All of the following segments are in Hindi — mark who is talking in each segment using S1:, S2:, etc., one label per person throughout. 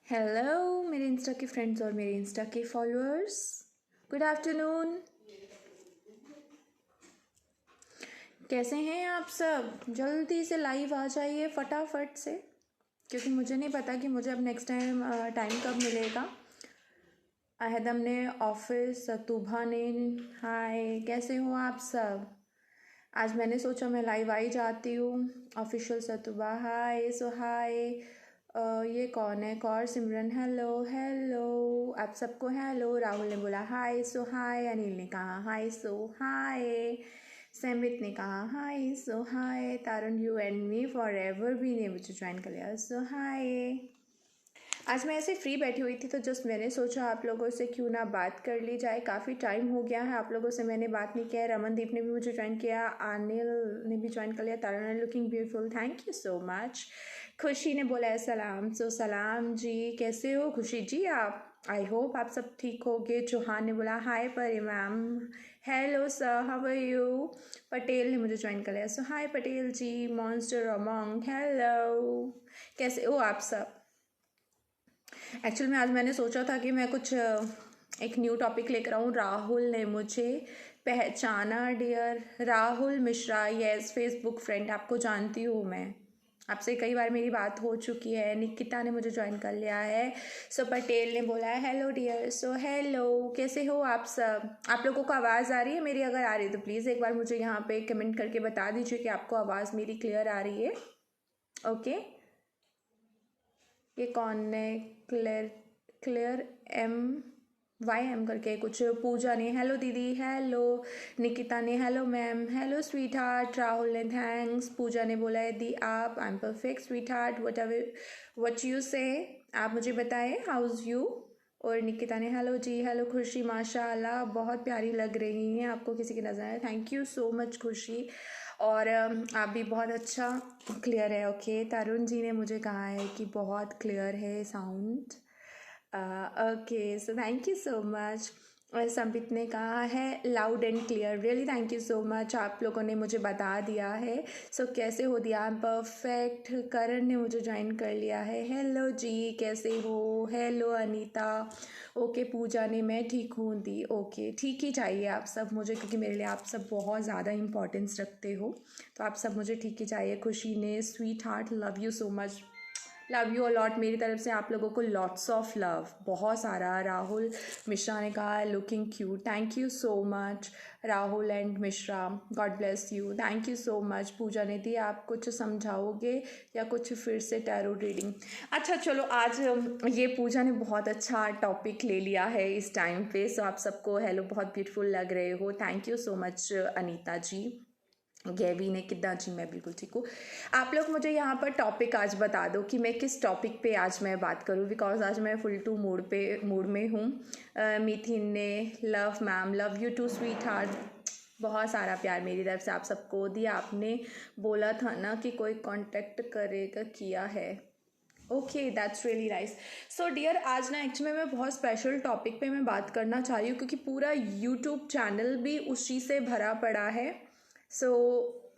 S1: हेलो मेरे इंस्टा के फ्रेंड्स और मेरे इंस्टा के फॉलोअर्स, गुड आफ्टरनून। कैसे हैं आप सब? जल्दी से लाइव आ जाइए फटाफट से, क्योंकि मुझे नहीं पता कि मुझे अब नेक्स्ट टाइम कब मिलेगा। अहदम ने, ऑफिस, सतुभा ने, हाय कैसे हो आप सब? आज मैंने सोचा मैं लाइव आई जाती हूँ। ऑफिशियल सतुभा हाय, सो हाय। ये कौन है? कौर सिमरन, हेलो हेलो आप सबको हेलो। राहुल ने बोला हाय, सो हाय। अनिल ने कहा हाय, सो हाय। सैमित ने कहा hi, so hi. Tarun, you and me forever भी ने मुझे ज्वाइन कर लिया, सो हाय। आज मैं ऐसे फ्री बैठी हुई थी तो जस्ट मैंने सोचा आप लोगों से क्यों ना बात कर ली जाए। काफ़ी टाइम हो गया है आप लोगों से मैंने बात नहीं किया है। रमनदीप ने भी मुझे ज्वाइन किया, अनिल ने भी ज्वाइन कर लिया। तारा ने looking beautiful, thank you so much. खुशी ने बोला है सलाम, सो सलाम जी। कैसे हो खुशी जी आप? आई होप आप सब ठीक होगे। चौहान ने बोला hi Pari ma'am, hello sir, how are you. Patel ने मुझे ज्वाइन कर लिया, so hi Patel ji. Monster among, hello कैसे हो आप सब? एक्चुअल में आज मैंने सोचा था कि मैं कुछ एक न्यू टॉपिक लेकर आऊँ। राहुल ने मुझे पहचाना dear, Rahul Mishra, yes Facebook friend, आपको जानती हूँ मैं, आपसे कई बार मेरी बात हो चुकी है। निकिता ने मुझे ज्वाइन कर लिया है। सो पटेल ने बोला है हेलो डियर, सो हेलो कैसे हो आप सब? आप लोगों को आवाज़ आ रही है मेरी? अगर आ रही है तो प्लीज़ एक बार मुझे यहाँ पे कमेंट करके बता दीजिए कि आपको आवाज़ मेरी क्लियर आ रही है। ओके ये कौन है? Clear clear M Y M करके कुछ। पूजा ने हेलो दीदी, हेलो। निकिता ने hello ma'am, hello sweetheart. Rahul ने थैंक्स। पूजा ने बोला है दी आप, I am perfect sweetheart, whatever what you say, आप मुझे बताएं हाउज यू। और निकिता ने हेलो जी, हेलो खुशी, माशाल्लाह बहुत प्यारी लग रही हैं आपको किसी की नज़र है, थैंक यू सो मच खुशी। और आप भी बहुत अच्छा क्लियर है। ओके तरुण जी ने मुझे कहा है कि बहुत क्लियर है sound. Okay so thank you so much. और संबित ने कहा है loud and clear, really thank you so much, आप लोगों ने मुझे बता दिया है। सो कैसे हो दिया? आई एम परफेक्ट। करण ने मुझे ज्वाइन कर लिया है, हेलो जी कैसे हो। हेलो अनीता। ओके पूजा ने मैं ठीक हूँ दी। ओके ठीक ही चाहिए आप सब मुझे, क्योंकि मेरे लिए आप सब बहुत ज़्यादा इंपॉर्टेंस रखते हो, तो आप सब मुझे ठीक ही चाहिए। खुशी ने sweet heart, love you so much, love you a lot, मेरी तरफ से आप लोगों को लॉट्स ऑफ लव, बहुत सारा। राहुल मिश्रा ने कहा looking cute, thank you so much Rahul and Mishra, God bless you, thank you so much. Pooja ने दी आप कुछ समझाओगे या कुछ फिर से टैरो रीडिंग? अच्छा चलो आज ये पूजा ने बहुत अच्छा टॉपिक ले लिया है इस टाइम पे। सो आप सबको हेलो, बहुत ब्यूटीफुल लग रहे हो, thank you so much Anita ji. गैवी ने कितना जी, मैं बिल्कुल ठीक हूँ। आप लोग मुझे यहाँ पर टॉपिक आज बता दो कि मैं किस टॉपिक पे आज मैं बात करूँ, बिकॉज आज मैं फुल टू मूड में हूँ। मिथिन ने love ma'am, love you too sweetheart, बहुत सारा प्यार मेरी तरफ से आप सबको दिया। आपने बोला था ना कि कोई कांटेक्ट करेगा, किया है। Okay that's really nice. So dear आज ना एक्चुअली मैं बहुत स्पेशल टॉपिक पे मैं बात करना चाह रही हूँ, क्योंकि पूरा यूट्यूब चैनल भी उसी से भरा पड़ा है। सो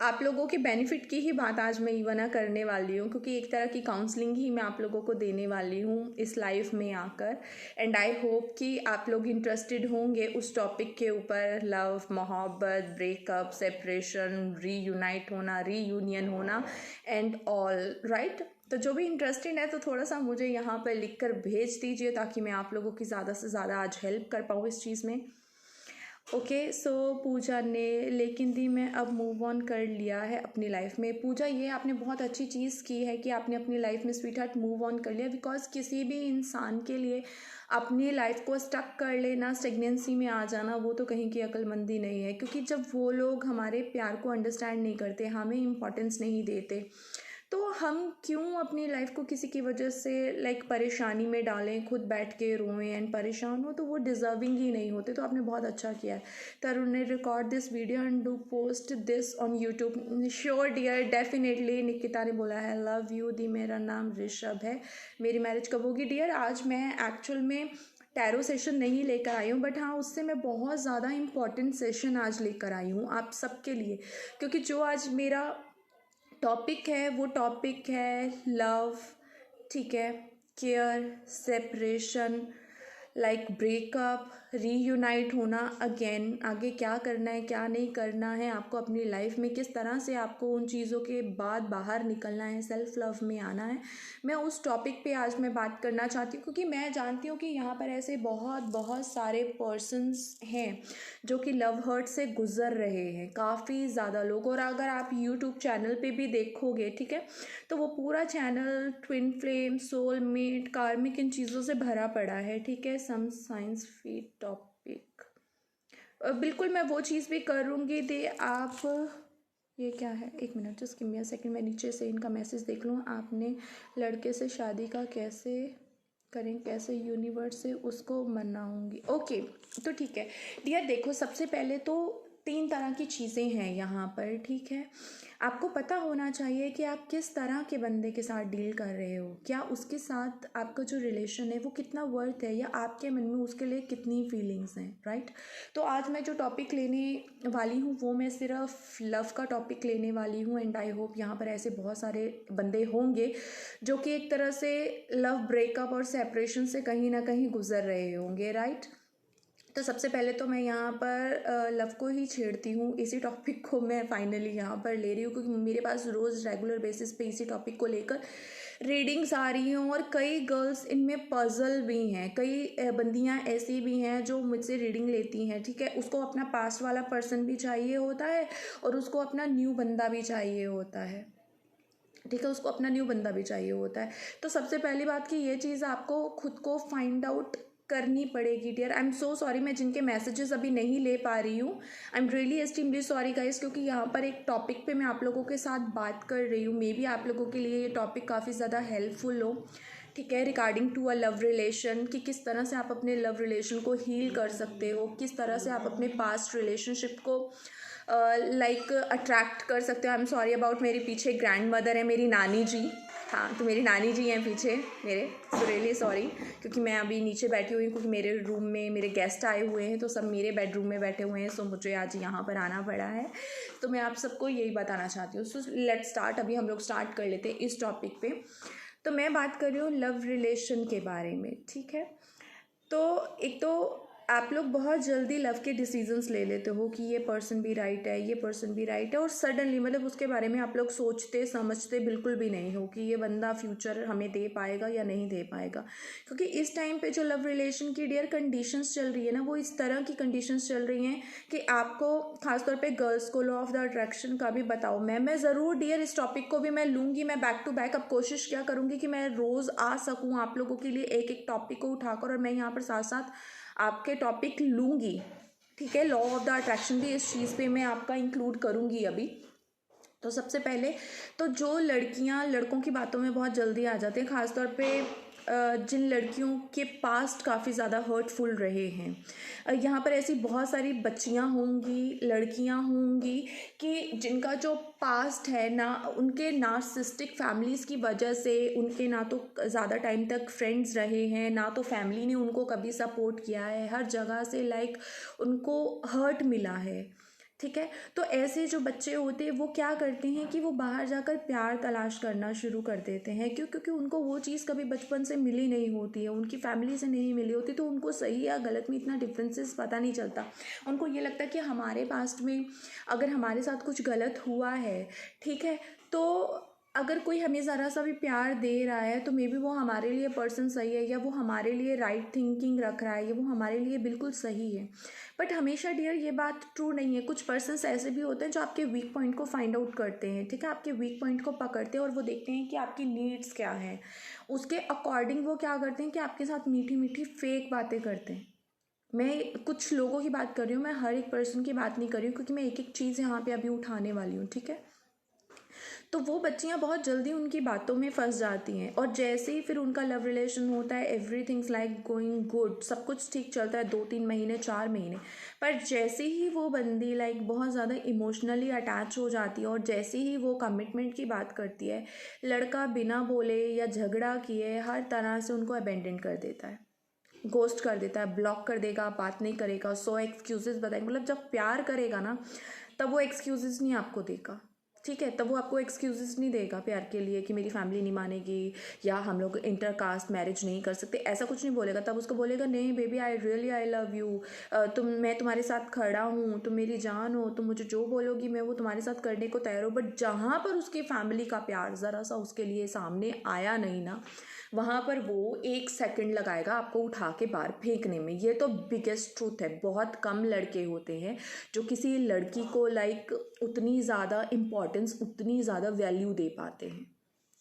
S1: आप लोगों के बेनिफिट की ही बात आज मैं इवना करने वाली हूँ, क्योंकि एक तरह की काउंसलिंग ही मैं आप लोगों को देने वाली हूँ इस लाइफ में आकर। एंड आई होप कि आप लोग इंटरेस्टेड होंगे उस टॉपिक के ऊपर, लव, मोहब्बत, ब्रेकअप, सेपरेशन, रीयूनाइट होना, रीयूनियन होना एंड ऑल राइट। तो जो भी इंटरेस्टेड है तो थोड़ा सा मुझे यहाँ पर लिख कर भेज दीजिए, ताकि मैं आप लोगों की ज़्यादा से ज़्यादा आज हेल्प कर पाऊँ इस चीज़ में। ओके सो पूजा ने लेकिन दी मैं अब मूव ऑन कर लिया है अपनी लाइफ में। पूजा ये आपने बहुत अच्छी चीज़ की है कि आपने अपनी लाइफ में स्वीट हार्ट मूव ऑन कर लिया, बिकॉज किसी भी इंसान के लिए अपनी लाइफ को स्टक कर लेना, स्टेगनेंसी में आ जाना, वो तो कहीं की अक्लमंदी नहीं है। क्योंकि जब वो लोग हमारे प्यार को अंडरस्टैंड नहीं करते, हमें इम्पोर्टेंस नहीं देते, तो हम क्यों अपनी लाइफ को किसी की वजह से परेशानी में डालें, खुद बैठ के रोएं एंड परेशान हो, तो वो डिज़र्विंग ही नहीं होते। तो आपने बहुत अच्छा किया है। तरुण ने record this video and do post this on YouTube, sure dear definitely. Nikita ने बोला है लव यू दी, मेरा नाम ऋषभ है, मेरी मैरिज कब होगी? डियर आज मैं एक्चुअल में टैरो सेशन नहीं लेकर आई हूँ, बट हाँ उससे मैं बहुत ज़्यादा इम्पॉर्टेंट सेशन आज लेकर आई हूँ आप सबके लिए, क्योंकि जो आज मेरा टॉपिक है वो टॉपिक है लव, ठीक है, care, separation, like breakup, reunite होना अगेन, आगे क्या करना है क्या नहीं करना है आपको अपनी लाइफ में, किस तरह से आपको उन चीज़ों के बाद बाहर निकलना है, सेल्फ लव में आना है। मैं उस टॉपिक पे आज मैं बात करना चाहती हूँ क्योंकि मैं जानती हूँ कि यहाँ पर ऐसे बहुत बहुत सारे पर्सन्स हैं जो कि लव हर्ट से गुज़र रहे हैं, काफ़ी ज़्यादा लोग। और अगर आप यूट्यूब चैनल पे भी देखोगे, ठीक है, तो वो पूरा चैनल ट्विन फ्लेम, सोलमेट, कार्मिक, इन चीज़ों से भरा पड़ा है, ठीक है। सम साइंस फीड टॉपिक, बिल्कुल मैं वो चीज़ भी करूँगी। दे आप, ये क्या है, एक minute just give me a second, मैं नीचे से इनका मैसेज देख लूँ। आपने लड़के से शादी का कैसे करें, कैसे यूनिवर्स से उसको मनाऊंगी। ओके, तो ठीक है डियर, देखो सबसे पहले तो 3 तरह की चीज़ें हैं यहाँ पर, ठीक है। आपको पता होना चाहिए कि आप किस तरह के बंदे के साथ डील कर रहे हो, क्या उसके साथ आपका जो रिलेशन है वो कितना वर्थ है, या आपके मन में उसके लिए कितनी फीलिंग्स हैं, राइट। तो आज मैं जो टॉपिक लेने वाली हूँ वो मैं सिर्फ लव का टॉपिक लेने वाली हूँ। एंड आई होप यहाँ पर ऐसे बहुत सारे बंदे होंगे जो कि एक तरह से लव ब्रेकअप और सेपरेशन से कहीं ना कहीं गुजर रहे होंगे, राइट। तो सबसे पहले तो मैं यहाँ पर लव को ही छेड़ती हूँ, इसी टॉपिक को मैं फाइनली यहाँ पर ले रही हूँ क्योंकि मेरे पास रोज़ रेगुलर बेसिस पे इसी टॉपिक को लेकर रीडिंग्स आ रही हैं। और कई गर्ल्स इनमें पजल भी हैं, कई बंदियाँ ऐसी भी हैं जो मुझसे रीडिंग लेती हैं, ठीक है। उसको अपना पास्ट वाला पर्सन भी चाहिए होता है और उसको अपना न्यू बंदा भी चाहिए होता है, ठीक है, उसको अपना न्यू बंदा भी चाहिए होता है। तो सबसे पहली बात कि ये चीज़ आपको खुद को फाइंड आउट करनी पड़ेगी dear. I am so sorry, मैं जिनके मैसेजेस अभी नहीं ले पा रही हूँ, I am really extremely sorry guys, क्योंकि यहाँ पर एक टॉपिक पे मैं आप लोगों के साथ बात कर रही हूँ। मे बी आप लोगों के लिए ये टॉपिक काफ़ी ज़्यादा हेल्पफुल हो, ठीक है, regarding to a love relation, कि किस तरह से आप अपने लव रिलेशन को हील कर सकते हो, किस तरह से आप अपने पास्ट रिलेशनशिप को लाइक अट्रैक्ट कर सकते हो। आई एम सॉरी अबाउट, मेरे पीछे ग्रैंड मदर है, मेरी नानी जी, हाँ, तो मेरी नानी जी हैं पीछे मेरे, सो रियली सॉरी, क्योंकि मैं अभी नीचे बैठी हुई हूँ क्योंकि मेरे रूम में मेरे गेस्ट आए हुए हैं, तो सब मेरे बेडरूम में बैठे हुए हैं, सो मुझे आज यहाँ पर आना पड़ा है। तो मैं आप सबको यही बताना चाहती हूँ। सो लेट स्टार्ट, अभी हम लोग स्टार्ट कर लेते हैं इस टॉपिक पे। तो मैं बात कर रही हूँ लव रिलेशन के बारे में, ठीक है। तो एक तो आप लोग बहुत जल्दी लव के डिसीजंस ले लेते हो कि ये पर्सन भी राइट है, ये पर्सन भी राइट है, और सडनली मतलब उसके बारे में आप लोग सोचते समझते बिल्कुल भी नहीं हो कि ये बंदा फ्यूचर हमें दे पाएगा या नहीं दे पाएगा। क्योंकि इस टाइम पे जो लव रिलेशन की डियर कंडीशंस चल रही है ना, वो इस तरह की कंडीशंस चल रही हैं कि आपको खासतौर पे गर्ल्स को लॉ ऑफ द अट्रैक्शन का भी बताओ। मैं ज़रूर डियर इस टॉपिक को भी मैं लूँगी, मैं बैक टू बैक अब कोशिश क्या करूँगी कि मैं रोज़ आ सकूँ आप लोगों के लिए एक एक टॉपिक को उठाकर, और मैं यहाँ पर साथ साथ आपके टॉपिक लूँगी, ठीक है। लॉ ऑफ द अट्रैक्शन भी इस चीज़ पे मैं आपका इंक्लूड करूँगी अभी। तो सबसे पहले तो जो लड़कियां लड़कों की बातों में बहुत जल्दी आ जाते हैं, ख़ासतौर पे जिन लड़कियों के पास्ट काफ़ी ज़्यादा हर्टफुल रहे हैं, यहाँ पर ऐसी बहुत सारी बच्चियाँ होंगी, लड़कियाँ होंगी कि जिनका जो पास्ट है ना, उनके नार्सिसिस्टिक फैमिलीज़ की वजह से उनके ना तो ज़्यादा टाइम तक फ्रेंड्स रहे हैं, ना तो फैमिली ने उनको कभी सपोर्ट किया है, हर जगह से लाइक उनको हर्ट मिला है, ठीक है। तो ऐसे जो बच्चे होते हैं वो क्या करते हैं कि वो बाहर जाकर प्यार तलाश करना शुरू कर देते हैं। क्यों? क्योंकि उनको वो चीज़ कभी बचपन से मिली नहीं होती है, उनकी फैमिली से नहीं मिली होती, तो उनको सही या गलत में इतना डिफरेंसेस पता नहीं चलता। उनको ये लगता है कि हमारे पास्ट में अगर हमारे साथ कुछ गलत हुआ है, ठीक है, तो अगर कोई हमें ज़रा सा भी प्यार दे रहा है तो मे बी वो हमारे लिए पर्सन सही है, या वो हमारे लिए राइट थिंकिंग रख रहा है, या वो हमारे लिए बिल्कुल सही है। बट हमेशा डियर ये बात ट्रू नहीं है। कुछ पर्सन्स ऐसे भी होते हैं जो आपके वीक पॉइंट को फाइंड आउट करते हैं, ठीक है, आपके वीक पॉइंट को पकड़ते हैं और वो देखते हैं कि आपकी नीड्स क्या हैं, उसके अकॉर्डिंग वो क्या करते हैं कि आपके साथ मीठी मीठी फेक बातें करते हैं। मैं कुछ लोगों की बात कर रही हूँ, मैं हर एक पर्सन की बात नहीं कर रही हूँ, क्योंकि मैं एक एक चीज़ यहाँ पे अभी उठाने वाली हूँ, ठीक है। तो वो बच्चियाँ बहुत जल्दी उनकी बातों में फंस जाती हैं, और जैसे ही फिर उनका लव रिलेशन होता है, एवरीथिंग्स लाइक गोइंग गुड, सब कुछ ठीक चलता है 2-3 महीने 4 महीने, पर जैसे ही वो बंदी लाइक बहुत ज़्यादा इमोशनली अटैच हो जाती है और जैसे ही वो कमिटमेंट की बात करती है, लड़का बिना बोले या झगड़ा किए हर तरह से उनको अबेंडन कर देता है, घोस्ट कर देता है, ब्लॉक कर देगा, बात नहीं करेगा, 100 एक्सक्यूजेस बताएंगे। मतलब जब प्यार करेगा ना, तब वो एक्सक्यूजेस नहीं आपको देगा, ठीक है, तब वो आपको एक्सक्यूजेस नहीं देगा प्यार के लिए कि मेरी फैमिली नहीं मानेगी या हम लोग इंटर कास्ट मैरिज नहीं कर सकते, ऐसा कुछ नहीं बोलेगा। तब उसको बोलेगा नहीं बेबी आई लव यू, मैं तुम्हारे साथ खड़ा हूँ, तुम मेरी जान हो, तुम मुझे जो बोलोगी मैं वो तुम्हारे साथ करने को तैयार हूँ। बट जहाँ पर उसकी फैमिली का प्यार ज़रा सा उसके लिए सामने आया नहीं ना, वहाँ पर वो 1 सेकंड लगाएगा आपको उठा के बाहर फेंकने में। ये तो बिगेस्ट ट्रूथ है। बहुत कम लड़के होते हैं जो किसी लड़की को लाइक उतनी ज़्यादा इम्पोर्टेंस, उतनी ज़्यादा वैल्यू दे पाते हैं,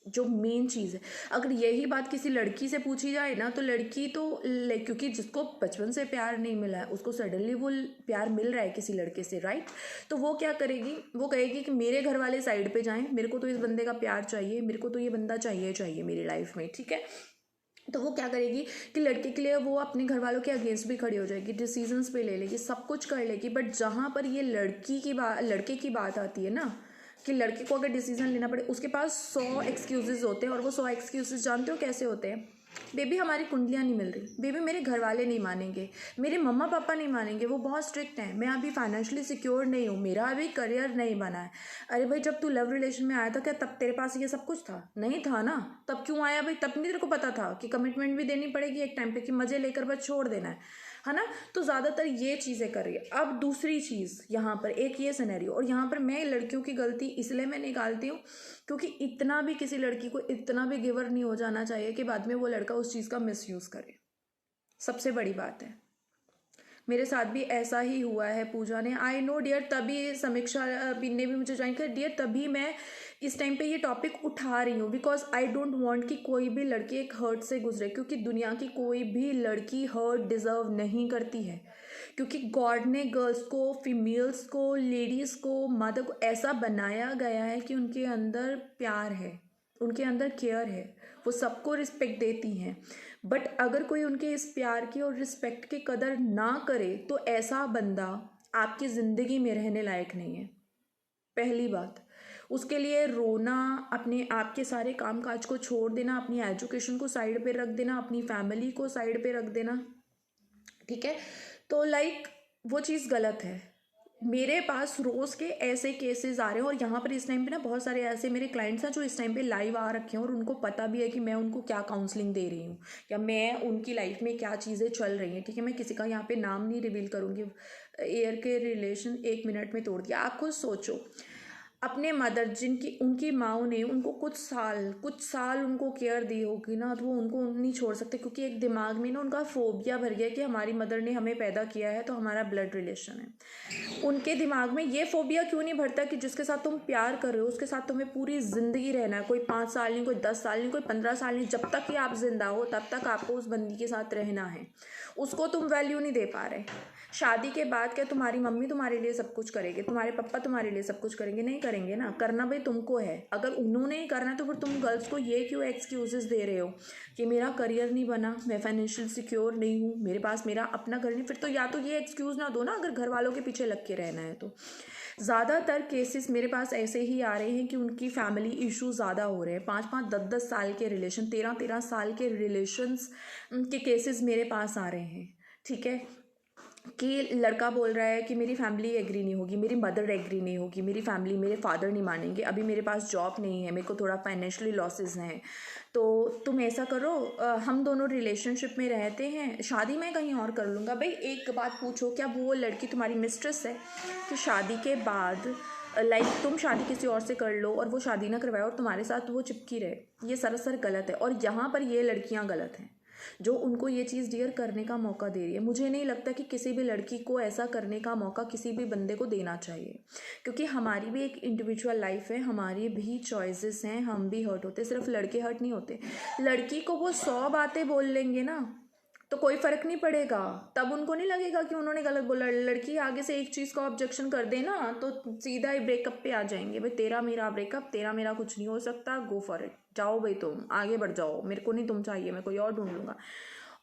S1: जो मेन चीज़ है। अगर यही बात किसी लड़की से पूछी जाए ना, तो लड़की तो लाइक, क्योंकि जिसको बचपन से प्यार नहीं मिला है उसको सडनली वो प्यार मिल रहा है किसी लड़के से, राइट? तो वो क्या करेगी, वो कहेगी कि मेरे घर वाले साइड पे जाएं, मेरे को तो इस बंदे का प्यार चाहिए, मेरे को तो ये बंदा चाहिए मेरी लाइफ में, ठीक है? तो वो क्या करेगी कि लड़के के लिए वो अपने घर वालों के अगेंस्ट भी खड़ी हो जाएगी, डिसीजंस पे ले लेगी, सब कुछ कर लेगी। बट जहाँ पर ये लड़के की बात आती है ना, कि लड़के को अगर डिसीजन लेना पड़े, उसके पास 100 एक्सक्यूजेज होते हैं। और वो 100 एक्सक्यूजेज जानते हो कैसे होते हैं? बेबी हमारी कुंडलियाँ नहीं मिल रही, बेबी मेरे घर वाले नहीं मानेंगे, मेरे मम्मा पापा नहीं मानेंगे, वो बहुत स्ट्रिक्ट हैं, मैं अभी फाइनेंशियली सिक्योर नहीं हूँ, मेरा अभी करियर नहीं बना है। अरे भाई, जब तू लव रिलेशन में आया था क्या तब तेरे पास ये सब कुछ था? नहीं था ना, तब क्यों आया भाई? तब नहीं तेरे को पता था कि कमिटमेंट भी देनी पड़ेगी एक टाइम पे, कि मज़े लेकर बस छोड़ देना है ना? तो ज़्यादातर ये चीज़ें कर रही है। अब दूसरी चीज़ यहाँ पर एक ये सिनेरियो, और यहाँ पर मैं लड़कियों की गलती इसलिए मैं निकालती हूँ क्योंकि इतना भी किसी लड़की को इतना भी गिवर नहीं हो जाना चाहिए कि बाद में वो लड़का उस चीज़ का मिसयूज़ करे। सबसे बड़ी बात है, मेरे साथ भी ऐसा ही हुआ है। पूजा ने, आई नो डियर, तभी समीक्षा ने भी मुझे ज्वाइन कर डियर, तभी मैं इस टाइम पे ये टॉपिक उठा रही हूँ, बिकॉज आई डोंट वांट कि कोई भी लड़की एक हर्ट से गुजरे, क्योंकि दुनिया की कोई भी लड़की हर्ट डिज़र्व नहीं करती है। क्योंकि गॉड ने गर्ल्स को, फीमेल्स को, लेडीज़ को, मदर को ऐसा बनाया गया है कि उनके अंदर प्यार है, उनके अंदर केयर है, वो सबको रिस्पेक्ट देती हैं। बट अगर कोई उनके इस प्यार की और रिस्पेक्ट की कदर ना करे तो ऐसा बंदा आपकी ज़िंदगी में रहने लायक नहीं है। पहली बात, उसके लिए रोना, अपने आप के सारे काम काज को छोड़ देना, अपनी एजुकेशन को साइड पे रख देना, अपनी फैमिली को साइड पे रख देना, ठीक है? तो लाइक वो चीज़ गलत है। मेरे पास रोज़ के ऐसे केसेस आ रहे हैं, और यहाँ पर इस टाइम पे ना बहुत सारे ऐसे मेरे क्लाइंट्स हैं जो इस टाइम पे लाइव आ रखे हैं, और उनको पता भी है कि मैं उनको क्या काउंसलिंग दे रही हूँ या मैं उनकी लाइफ में क्या चीज़ें चल रही हैं, ठीक है? मैं किसी का यहाँ पे नाम नहीं रिवील करूँगी। एयर के रिलेशन 1 मिनट में तोड़ दिया। आप खुद सोचो, अपने मदर, जिनकी उनकी माँ ने उनको कुछ साल उनको केयर दी होगी ना, तो वो उनको नहीं छोड़ सकते, क्योंकि एक दिमाग में ना उनका फोबिया भर गया कि हमारी मदर ने हमें पैदा किया है तो हमारा ब्लड रिलेशन है। उनके दिमाग में ये फोबिया क्यों नहीं भरता कि जिसके साथ तुम प्यार कर रहे हो उसके साथ तुम्हें पूरी ज़िंदगी रहना है? कोई 5 साल नहीं, कोई 10 साल नहीं, कोई 15 साल नहीं, जब तक कि आप जिंदा हो तब तक आपको उस बंदी के साथ रहना है। उसको तुम वैल्यू नहीं दे पा रहे। शादी के बाद क्या तुम्हारी मम्मी तुम्हारे लिए सब कुछ करेगी, तुम्हारे पापा तुम्हारे लिए सब कुछ करेंगे? नहीं करेंगे ना। करना भाई तुमको है। अगर उन्होंने ही करना है तो फिर तुम गर्ल्स को ये क्यों एक्सक्यूजेस दे रहे हो कि मेरा करियर नहीं बना, मैं फाइनेंशियल सिक्योर नहीं हूँ, मेरे पास मेरा अपना घर नहीं? फिर तो या तो ये एक्सक्यूज़ ना दो ना, अगर घर वालों के पीछे लग के रहना है तो। ज़्यादातर केसेस मेरे पास ऐसे ही आ रहे हैं कि उनकी फैमिली इशू ज़्यादा हो रहे हैं। 5-5, 10-10 साल के रिलेशन, 13-13 साल के रिलेशंस के केसेस मेरे पास आ रहे हैं, ठीक है? कि लड़का बोल रहा है कि मेरी फैमिली एग्री नहीं होगी, मेरी मदर एग्री नहीं होगी, मेरी फैमिली, मेरे फादर नहीं मानेंगे, अभी मेरे पास जॉब नहीं है, मेरे को थोड़ा फाइनेंशियली लॉसेस हैं, तो तुम ऐसा करो, हम दोनों रिलेशनशिप में रहते हैं, शादी मैं कहीं और कर लूँगा। भाई एक बात पूछो, क्या वो लड़की तुम्हारी मिस्ट्रेस है कि शादी के बाद लाइक तुम शादी किसी और से कर लो और वो शादी ना करवाए और तुम्हारे साथ वो चिपकी रहे? ये सरासर गलत है। और यहाँ पर ये लड़कियाँ गलत हैं जो उनको ये चीज़ डियर करने का मौका दे रही है। मुझे नहीं लगता कि किसी भी लड़की को ऐसा करने का मौका किसी भी बंदे को देना चाहिए, क्योंकि हमारी भी एक इंडिविजुअल लाइफ है, हमारी भी चॉइसेस हैं, हम भी हर्ट होते, सिर्फ लड़के हर्ट नहीं होते। लड़की को वो 100 बातें बोल लेंगे ना तो कोई फ़र्क नहीं पड़ेगा, तब उनको नहीं लगेगा कि उन्होंने गलत बोला। लड़की आगे से एक चीज़ का ऑब्जेक्शन कर दे ना तो सीधा ही ब्रेकअप पे आ जाएंगे। भाई तेरा मेरा ब्रेकअप, तेरा मेरा कुछ नहीं हो सकता, गो फॉर इट, जाओ भाई तुम आगे बढ़ जाओ, मेरे को नहीं तुम चाहिए, मैं कोई और ढूंढ लूँगा।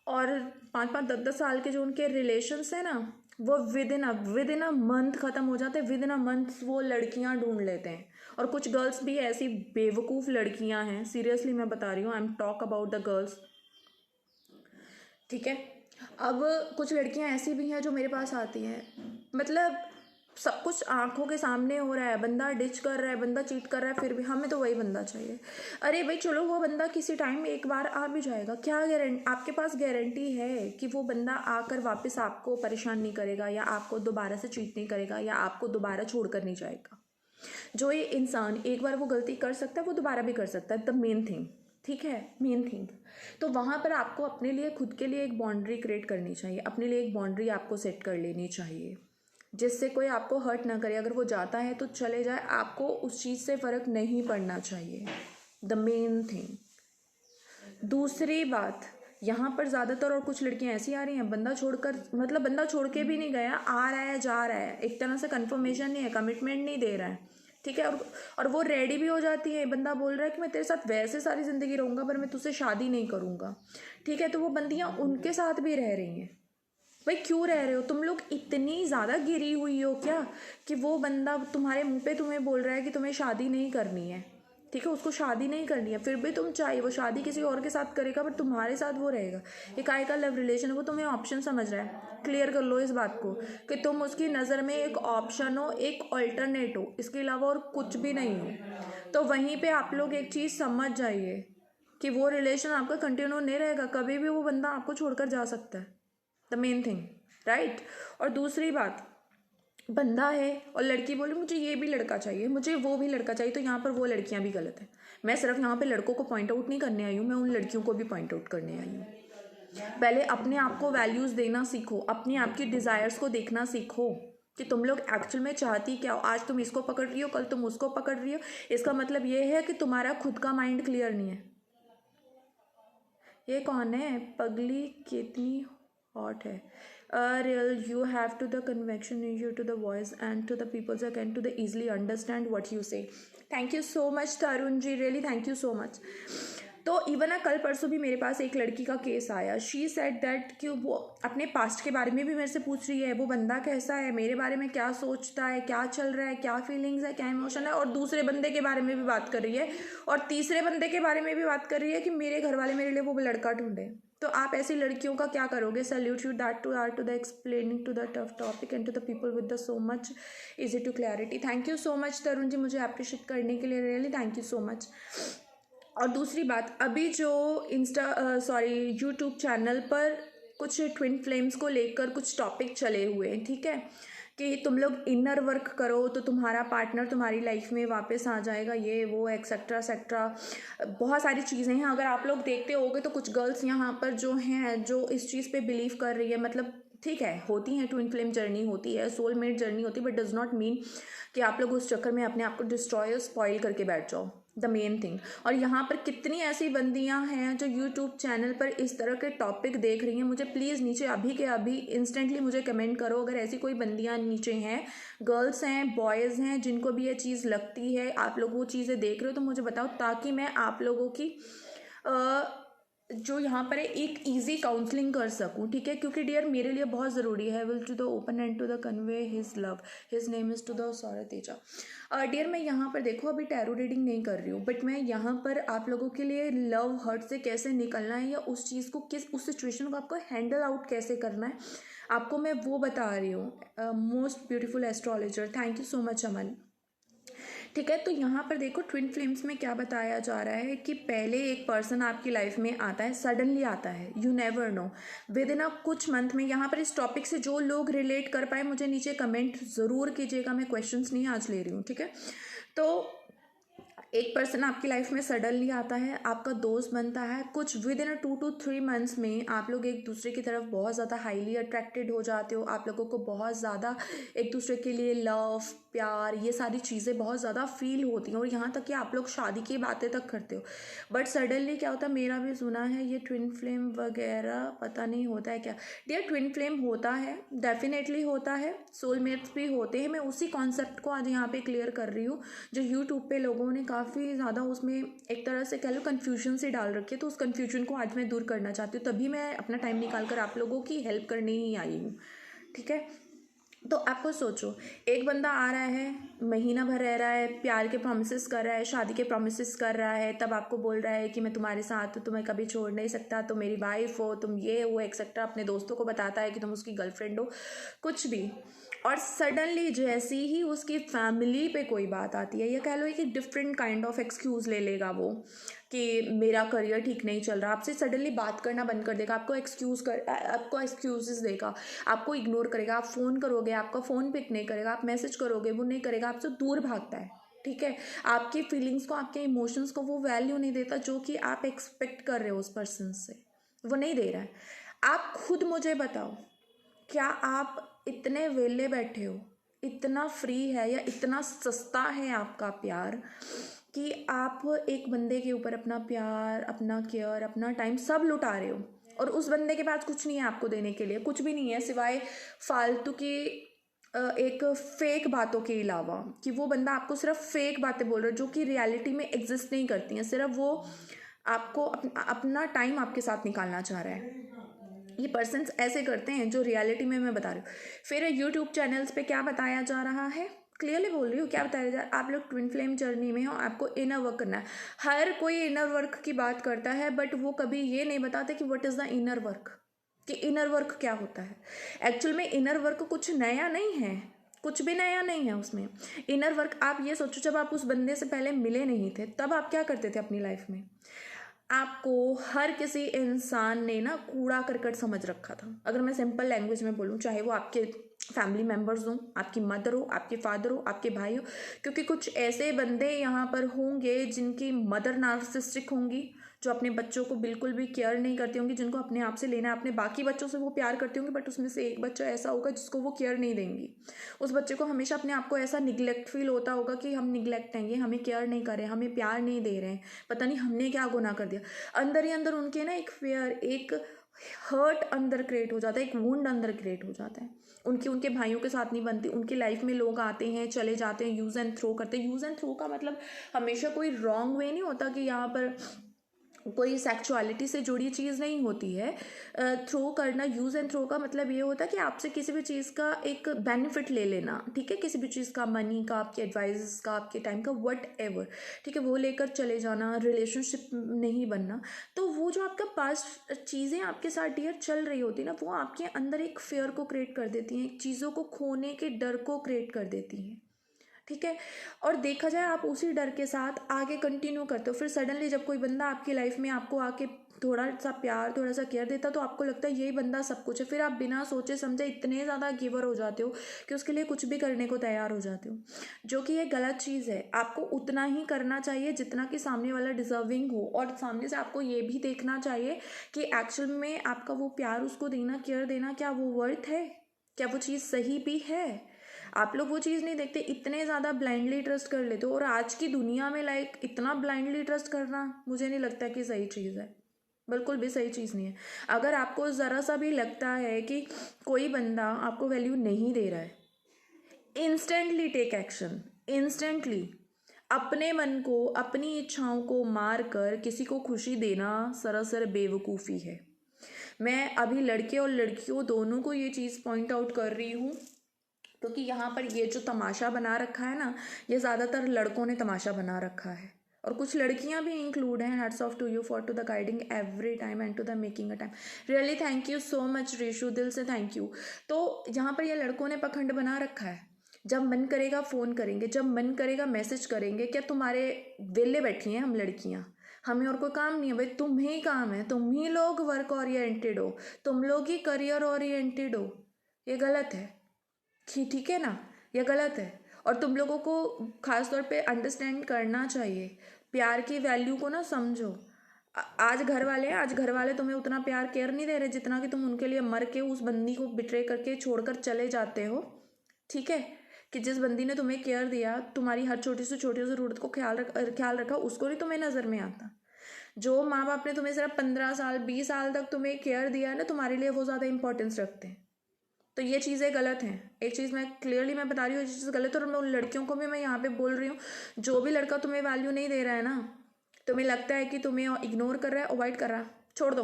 S1: और 5-5, 10-10 साल के जो उनके रिलेशंस हैं ना, वो विद इन अ मंथ ख़त्म हो जाते हैं। विद इन अ मंथ वो लड़कियां ढूंढ लेते हैं। और कुछ गर्ल्स भी ऐसी बेवकूफ़ लड़कियां हैं, सीरियसली मैं बता रही हूँ, I am talk about the girls, ठीक है? अब कुछ लड़कियां ऐसी भी हैं जो मेरे पास आती हैं, मतलब सब कुछ आंखों के सामने हो रहा है, बंदा डिच कर रहा है, बंदा चीट कर रहा है, फिर भी हमें तो वही बंदा चाहिए। अरे भाई चलो, वो बंदा किसी टाइम एक बार आ भी जाएगा, क्या गारंटी, आपके पास गारंटी है कि वो बंदा आकर वापस आपको परेशान नहीं करेगा, या आपको दोबारा से चीट नहीं करेगा, या आपको दोबारा छोड़ कर नहीं जाएगा। जो ये इंसान एक बार वो गलती कर सकता है, वो दोबारा भी कर सकता है, द मेन थिंग, ठीक है, मेन थिंग। तो वहाँ पर आपको अपने लिए, खुद के लिए एक बाउंड्री क्रिएट करनी चाहिए, अपने लिए एक बाउंड्री आपको सेट कर लेनी चाहिए, जिससे कोई आपको हर्ट ना करे। अगर वो जाता है तो चले जाए, आपको उस चीज़ से फ़र्क नहीं पड़ना चाहिए, द मेन थिंग। दूसरी बात, यहाँ पर ज़्यादातर और कुछ लड़कियाँ ऐसी आ रही हैं, बंदा छोड़कर, मतलब बंदा छोड़ के भी नहीं गया, आ रहा है जा रहा है, एक तरह से कन्फर्मेशन नहीं है, कमिटमेंट नहीं दे रहा है, ठीक है, और वो रेडी भी हो जाती है, बंदा बोल रहा है कि मैं तेरे साथ वैसे सारी ज़िंदगी रहूँगा पर मैं तुझसे शादी नहीं करूँगा, ठीक है, तो वो बंदियाँ उनके साथ भी रह रही हैं। भाई क्यों रह रहे हो तुम लोग, इतनी ज़्यादा गिरी हुई हो क्या कि वो बंदा तुम्हारे मुंह पे तुम्हें बोल रहा है कि तुम्हें शादी नहीं करनी है, ठीक है, उसको शादी नहीं करनी है, फिर भी तुम चाहिए वो शादी किसी और के साथ करेगा पर तुम्हारे साथ वो रहेगा। ये काय का लव रिलेशन है, वो तुम्हें ऑप्शन समझ रहा है। क्लियर कर लो इस बात को कि तुम उसकी नज़र में एक ऑप्शन हो, एक ऑल्टरनेट हो, इसके अलावा और कुछ भी नहीं हो। तो वहीं पे आप लोग एक चीज़ समझ जाइए कि वो रिलेशन आपका कंटिन्यू नहीं रहेगा, कभी भी वो बंदा आपको छोड़कर जा सकता है, द मेन थिंग, राइट। और दूसरी बात, बंदा है और लड़की बोले मुझे ये भी लड़का चाहिए, मुझे वो भी लड़का चाहिए, तो यहाँ पर वो लड़कियाँ भी गलत है। मैं सिर्फ यहाँ पे लड़कों को पॉइंट आउट नहीं करने आई हूँ, मैं उन लड़कियों को भी पॉइंट आउट करने आई हूँ। पहले अपने आप को वैल्यूज़ देना सीखो, अपने आप की डिज़ायर्स को देखना सीखो कि तुम लोग एक्चुअल में चाहती क्या हो। आज तुम इसको पकड़ रही हो, कल तुम उसको पकड़ रही हो, इसका मतलब ये है कि तुम्हारा खुद का माइंड क्लियर नहीं है। ये कौन है, पगली कितनी हॉट है। Real, you have to the convection in you, to the voice and to the people's again to the easily understand what you say. Thank you so much Tarun जी, really thank you so much. तो इवन ना कल परसों भी मेरे पास एक लड़की का केस आया, शी सेड दैट कि वो अपने पास्ट के बारे में भी मेरे से पूछ रही है, वो बंदा कैसा है, मेरे बारे में क्या सोचता है, क्या चल रहा है, क्या फीलिंग्स है, क्या इमोशन है, और दूसरे बंदे के बारे में भी बात कर रही है, और तीसरे बंदे के बारे में भी बात कर रही है कि मेरे घर वाले मेरे लिए वो लड़का ढूंढे। तो आप ऐसी लड़कियों का क्या करोगे। Salute you that to are to the explaining to the tough topic and to the people with the so much easy to clarity. Thank you so much Tarun ji, मुझे अप्रिशिएट करने के लिए, really thank you so much. और दूसरी बात, अभी जो यूट्यूब चैनल पर कुछ ट्विन फ्लेम्स को लेकर कुछ टॉपिक चले हुए हैं, ठीक है, कि तुम लोग इनर वर्क करो तो तुम्हारा पार्टनर तुम्हारी लाइफ में वापस आ जाएगा, ये वो एक्सेट्रा एक्सेट्रा, बहुत सारी चीज़ें हैं। अगर आप लोग देखते होगे तो कुछ गर्ल्स यहाँ पर जो हैं, जो इस चीज़ पे बिलीव कर रही है, मतलब ठीक है, होती है ट्विन फ्लेम जर्नी, होती है सोलमेट जर्नी होती है, बट डज नॉट मीन कि आप लोग उस चक्कर में अपने आप को डिस्ट्रॉय स्पॉइल करके बैठ जाओ, द मेन थिंग। और यहाँ पर कितनी ऐसी बंदियाँ हैं जो यूट्यूब चैनल पर इस तरह के टॉपिक देख रही हैं, मुझे प्लीज़ नीचे अभी के अभी इंस्टेंटली मुझे कमेंट करो अगर ऐसी कोई बंदियाँ नीचे हैं, गर्ल्स हैं, बॉयज़ हैं, जिनको भी ये चीज़ लगती है, आप लोग वो चीज़ें देख रहे हो तो मुझे बताओ, ताकि मैं आप लोगों की जो यहाँ पर है एक इजी काउंसलिंग कर सकूँ, ठीक है, क्योंकि डियर मेरे लिए बहुत ज़रूरी है। Will to the open and to the convey his love, his name is to the Saurabh Teja. Dear मैं यहाँ पर देखो अभी टैरो रीडिंग नहीं कर रही हूँ, बट मैं यहाँ पर आप लोगों के लिए लव हर्ट से कैसे निकलना है, या उस चीज़ को उस सिचुएशन को आपको हैंडल आउट कैसे करना है, आपको मैं वो बता रही हूँ। Most beautiful astrologer, thank you so much Aman. ठीक है, तो यहाँ पर देखो ट्विन फ्लेम्स में क्या बताया जा रहा है कि पहले एक पर्सन आपकी लाइफ में आता है, सडनली आता है, you never know, with in कुछ मंथ में। यहाँ पर इस टॉपिक से जो लोग रिलेट कर पाए मुझे नीचे कमेंट ज़रूर कीजिएगा, मैं क्वेश्चंस नहीं आज ले रही हूँ, ठीक है। तो एक पर्सन आपकी लाइफ में सडनली आता है, आपका दोस्त बनता है, कुछ विद इन 2 to 3 मंथ्स में आप लोग एक दूसरे की तरफ बहुत ज़्यादा हाईली अट्रैक्टेड हो जाते हो, आप लोगों को बहुत ज़्यादा एक दूसरे के लिए लव, प्यार, ये सारी चीज़ें बहुत ज़्यादा फील होती हैं, और यहाँ तक कि आप लोग शादी की बातें तक करते हो। बट सडनली क्या होता है, मेरा भी सुना है ये ट्विन फ्लेम वगैरह पता नहीं होता है क्या। डियर ट्विन फ्लेम होता है, डेफिनेटली होता है, सोलमेट्स भी होते हैं। मैं उसी कॉन्सेप्ट को आज यहाँ पे क्लियर कर रही हूँ, जो यूट्यूब पे लोगों ने काफ़ी ज़्यादा उसमें एक तरह से कह लो कन्फ्यूजन से डाल रखी है, तो उस कन्फ्यूजन को आज मैं दूर करना चाहती हूँ, तभी मैं अपना टाइम निकाल कर आप लोगों की हेल्प करने ही आई हूँ, ठीक है। तो आपको सोचो, एक बंदा आ रहा है, महीना भर रह रहा है, प्यार के प्रॉमिसेस कर रहा है, शादी के प्रॉमिसेस कर रहा है, तब आपको बोल रहा है कि मैं तुम्हारे साथ हूँ, तुम्हें कभी छोड़ नहीं सकता, तुम मेरी वाइफ हो, तुम ये हो एक्सेट्रा, अपने दोस्तों को बताता है कि तुम उसकी गर्लफ्रेंड हो, कुछ भी। और सडनली जैसी ही उसकी फैमिली पे कोई बात आती है, या कह लो कि डिफरेंट काइंड ऑफ एक्सक्यूज़ ले लेगा वो कि मेरा करियर ठीक नहीं चल रहा, आपसे सडनली बात करना बंद कर देगा, आपको एक्सक्यूजेस देगा, आपको इग्नोर करेगा, आप फ़ोन करोगे आपका फ़ोन पिक नहीं करेगा, आप मैसेज करोगे वो नहीं करेगा, आपसे दूर भागता है, ठीक है। आपकी फीलिंग्स को, आपके इमोशंस को वो वैल्यू नहीं देता जो कि आप एक्सपेक्ट कर रहे हो उस पर्सन से, वो नहीं दे रहा है। आप खुद मुझे बताओ, क्या आप इतने वेले बैठे हो, इतना फ्री है या इतना सस्ता है आपका प्यार कि आप एक बंदे के ऊपर अपना प्यार, अपना केयर, अपना टाइम सब लुटा रहे हो, और उस बंदे के पास कुछ नहीं है आपको देने के लिए, कुछ भी नहीं है सिवाय फालतू की एक फेक बातों के अलावा, कि वो बंदा आपको सिर्फ फेक बातें बोल रहा है जो कि रियलिटी में एग्जिस्ट नहीं करती हैं, सिर्फ वो आपको अपना टाइम आपके साथ निकालना चाह रहा है। ये पर्सन्स ऐसे करते हैं जो रियलिटी में मैं बता रही हूँ। फिर यूट्यूब चैनल्स पे क्या बताया जा रहा है, क्लियरली बोल रही हूँ, क्या बताया जा रहा है, आप लोग ट्विन फ्लेम जर्नी में हो, आपको इनर वर्क करना है। हर कोई इनर वर्क की बात करता है, बट वो कभी ये नहीं बताते कि what is the inner work, कि इनर वर्क क्या होता है। एक्चुअल में इनर वर्क कुछ नया नहीं है, कुछ भी नया नहीं है उसमें। इनर वर्क आप ये सोचो, जब आप उस बंदे से पहले मिले नहीं थे तब आप क्या करते थे अपनी लाइफ में। आपको हर किसी इंसान ने ना कूड़ा करकट समझ रखा था, अगर मैं सिंपल लैंग्वेज में बोलूँ, चाहे वो आपके फैमिली मेम्बर्स हों, आपकी मदर हो, आपके फादर हो, आपके भाई हो, क्योंकि कुछ ऐसे बंदे यहाँ पर होंगे जिनकी मदर नार्सिसिस्टिक होंगी, जो अपने बच्चों को बिल्कुल भी केयर नहीं करती होंगी, जिनको अपने आप से लेना है, अपने बाकी बच्चों से वो प्यार करती होंगी, बट उसमें से एक बच्चा ऐसा होगा जिसको वो केयर नहीं देंगी। उस बच्चे को हमेशा अपने आप को ऐसा निगलेक्ट फील होता होगा कि हम निगलेक्ट हैं, ये हमें केयर नहीं कर रहे हैं, हमें प्यार नहीं दे रहे हैं, पता नहीं हमने क्या गुनाह कर दिया। अंदर ही अंदर उनके ना एक फेयर, एक हर्ट अंदर क्रिएट हो जाता है, एक वुंड अंदर क्रिएट हो जाता है। उनके भाइयों के साथ नहीं बनती, उनकी लाइफ में लोग आते हैं चले जाते हैं, यूज़ एंड थ्रो करते हैं। यूज़ एंड थ्रो का मतलब हमेशा कोई रॉन्ग वे नहीं होता कि यहाँ पर कोई सेक्सुअलिटी से जुड़ी चीज़ नहीं होती है। थ्रो करना, यूज़ एंड थ्रो का मतलब ये होता है कि आपसे किसी भी चीज़ का एक बेनिफिट ले लेना, ठीक है, किसी भी चीज़ का, मनी का, आपके एडवाइस का, आपके टाइम का, वट एवर, ठीक है, वो लेकर चले जाना, रिलेशनशिप नहीं बनना। तो वो जो आपका पास्ट चीज़ें आपके साथ डियर चल रही होती ना, वो आपके अंदर एक फेयर को क्रिएट कर देती हैं, एक चीज़ों को खोने के डर को क्रिएट कर देती हैं, ठीक है। और देखा जाए आप उसी डर के साथ आगे कंटिन्यू करते हो, फिर सडनली जब कोई बंदा आपकी लाइफ में आपको आके थोड़ा सा प्यार, थोड़ा सा केयर देता, तो आपको लगता है यही बंदा सब कुछ है, फिर आप बिना सोचे समझे इतने ज़्यादा गिवर हो जाते हो कि उसके लिए कुछ भी करने को तैयार हो जाते हो, जो कि ये गलत चीज़ है। आपको उतना ही करना चाहिए जितना कि सामने वाला डिजर्विंग हो, और सामने से आपको ये भी देखना चाहिए कि एक्चुअल में आपका वो प्यार उसको देना, केयर देना, क्या वो वर्थ है, क्या वो चीज़ सही भी है। आप लोग वो चीज़ नहीं देखते, इतने ज़्यादा ब्लाइंडली ट्रस्ट कर लेते हो, और आज की दुनिया में लाइक इतना ब्लाइंडली ट्रस्ट करना मुझे नहीं लगता कि सही चीज़ है, बिल्कुल भी सही चीज़ नहीं है। अगर आपको ज़रा सा भी लगता है कि कोई बंदा आपको वैल्यू नहीं दे रहा है, इंस्टेंटली टेक एक्शन, इंस्टेंटली। अपने मन को, अपनी इच्छाओं को मार कर किसी को खुशी देना सरासर बेवकूफ़ी है। मैं अभी लड़के और लड़कियों दोनों को ये चीज़ पॉइंट आउट कर रही हूँ, क्योंकि यहाँ पर ये जो तमाशा बना रखा है ना, ये ज़्यादातर लड़कों ने तमाशा बना रखा है, और कुछ लड़कियाँ भी इंक्लूड हैं। Hats off to you for to the guiding every time and to the making a time. Really thank you so much Rishu, दिल से थैंक यू। तो यहाँ पर ये लड़कों ने पखंड बना रखा है, जब मन करेगा फ़ोन करेंगे, जब मन करेगा मैसेज करेंगे। क्या तुम्हारे वेले बैठी हैं हम लड़कियाँ, हमें और कोई काम नहीं है भाई, तुम ही काम है, तुम ही लोग वर्क ओरिएंटेड हो, तुम लोग ही करियर ओरिएंटेड हो। ये गलत है, ठीक है ना, ये गलत है। और तुम लोगों को खास तौर पे अंडरस्टैंड करना चाहिए, प्यार की वैल्यू को ना समझो। आज घर वाले हैं, आज घर वाले तुम्हें उतना प्यार केयर नहीं दे रहे जितना कि तुम उनके लिए मर के उस बंदी को बिट्रे करके छोड़कर चले जाते हो, ठीक है। कि जिस बंदी ने तुम्हें केयर दिया, तुम्हारी हर छोटी से ज़रूरत को ख्याल रखा, उसको नहीं तुम्हें नज़र में आता। जो माँ बाप ने तुम्हें सिर्फ 15 साल 20 साल तक तुम्हें केयर दिया है ना, तुम्हारे लिए वो ज़्यादा इंपॉर्टेंस रखते हैं। तो ये चीज़ें गलत हैं। एक चीज़ मैं क्लियरली मैं बता रही हूँ, ये चीज़ गलत है। और मैं उन लड़कियों को भी मैं यहाँ पे बोल रही हूँ, जो भी लड़का तुम्हें वैल्यू नहीं दे रहा है ना, तुम्हें लगता है कि तुम्हें इग्नोर कर रहा है, अवॉइड कर रहा है, छोड़ दो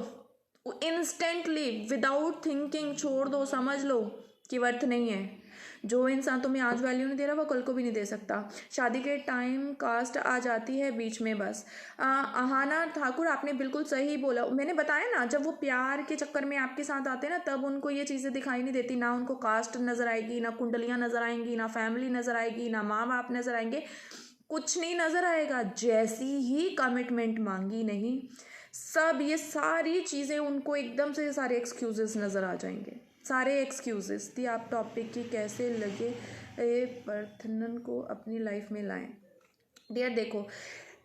S1: इंस्टेंटली, विदाउट थिंकिंग छोड़ दो। समझ लो कि वर्थ नहीं है। जो इंसान तुम्हें आज वैल्यू नहीं दे रहा वो कल को भी नहीं दे सकता। शादी के टाइम कास्ट आ जाती है बीच में बस। आहाना ठाकुर आपने बिल्कुल सही बोला। मैंने बताया ना, जब वो प्यार के चक्कर में आपके साथ आते हैं ना, तब उनको ये चीज़ें दिखाई नहीं देती। ना उनको कास्ट नज़र आएगी, ना कुंडलियाँ नज़र आएंगी, ना फैमिली नज़र आएगी, ना माँ बाप नज़र आएंगे, कुछ नहीं नज़र आएगा। जैसी ही कमिटमेंट मांगी नहीं, सब ये सारी चीज़ें उनको एकदम से सारे एक्सक्यूजेस नज़र आ जाएंगे, सारे एक्सक्यूजेस। थी आप टॉपिक की कैसे लगे प्रार्थना को अपनी लाइफ में लाएं। डियर देखो,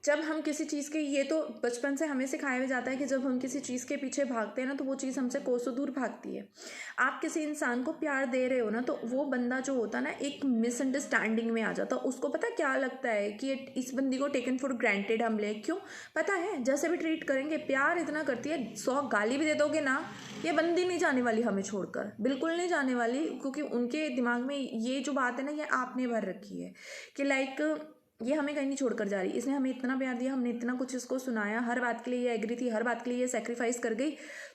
S1: जब हम किसी चीज़ के, ये तो बचपन से हमें सिखाया जाता है कि जब हम किसी चीज़ के पीछे भागते हैं ना, तो वो चीज़ हमसे कोसों दूर भागती है। आप किसी इंसान को प्यार दे रहे हो ना, तो वो बंदा जो होता है ना, एक मिसअंडरस्टैंडिंग में आ जाता है। उसको पता क्या लगता है कि इस बंदी को टेकन फॉर ग्रांटेड हम ले। क्यों? पता है, जैसे भी ट्रीट करेंगे, प्यार इतना करती है, 100 गाली भी दे दोगे ना, ये बंदी नहीं जाने वाली हमें छोड़कर, बिल्कुल नहीं जाने वाली। क्योंकि उनके दिमाग में ये जो बात है ना, ये आपने भर रखी है कि लाइक ये हमें कहीं नहीं छोड़कर जा रही, इसने हमें इतना प्यार दिया, हमने इतना कुछ इसको सुनाया, हर बात के लिए ये एग्री थी, हर बात के लिए ये सेक्रीफाइस कर गई,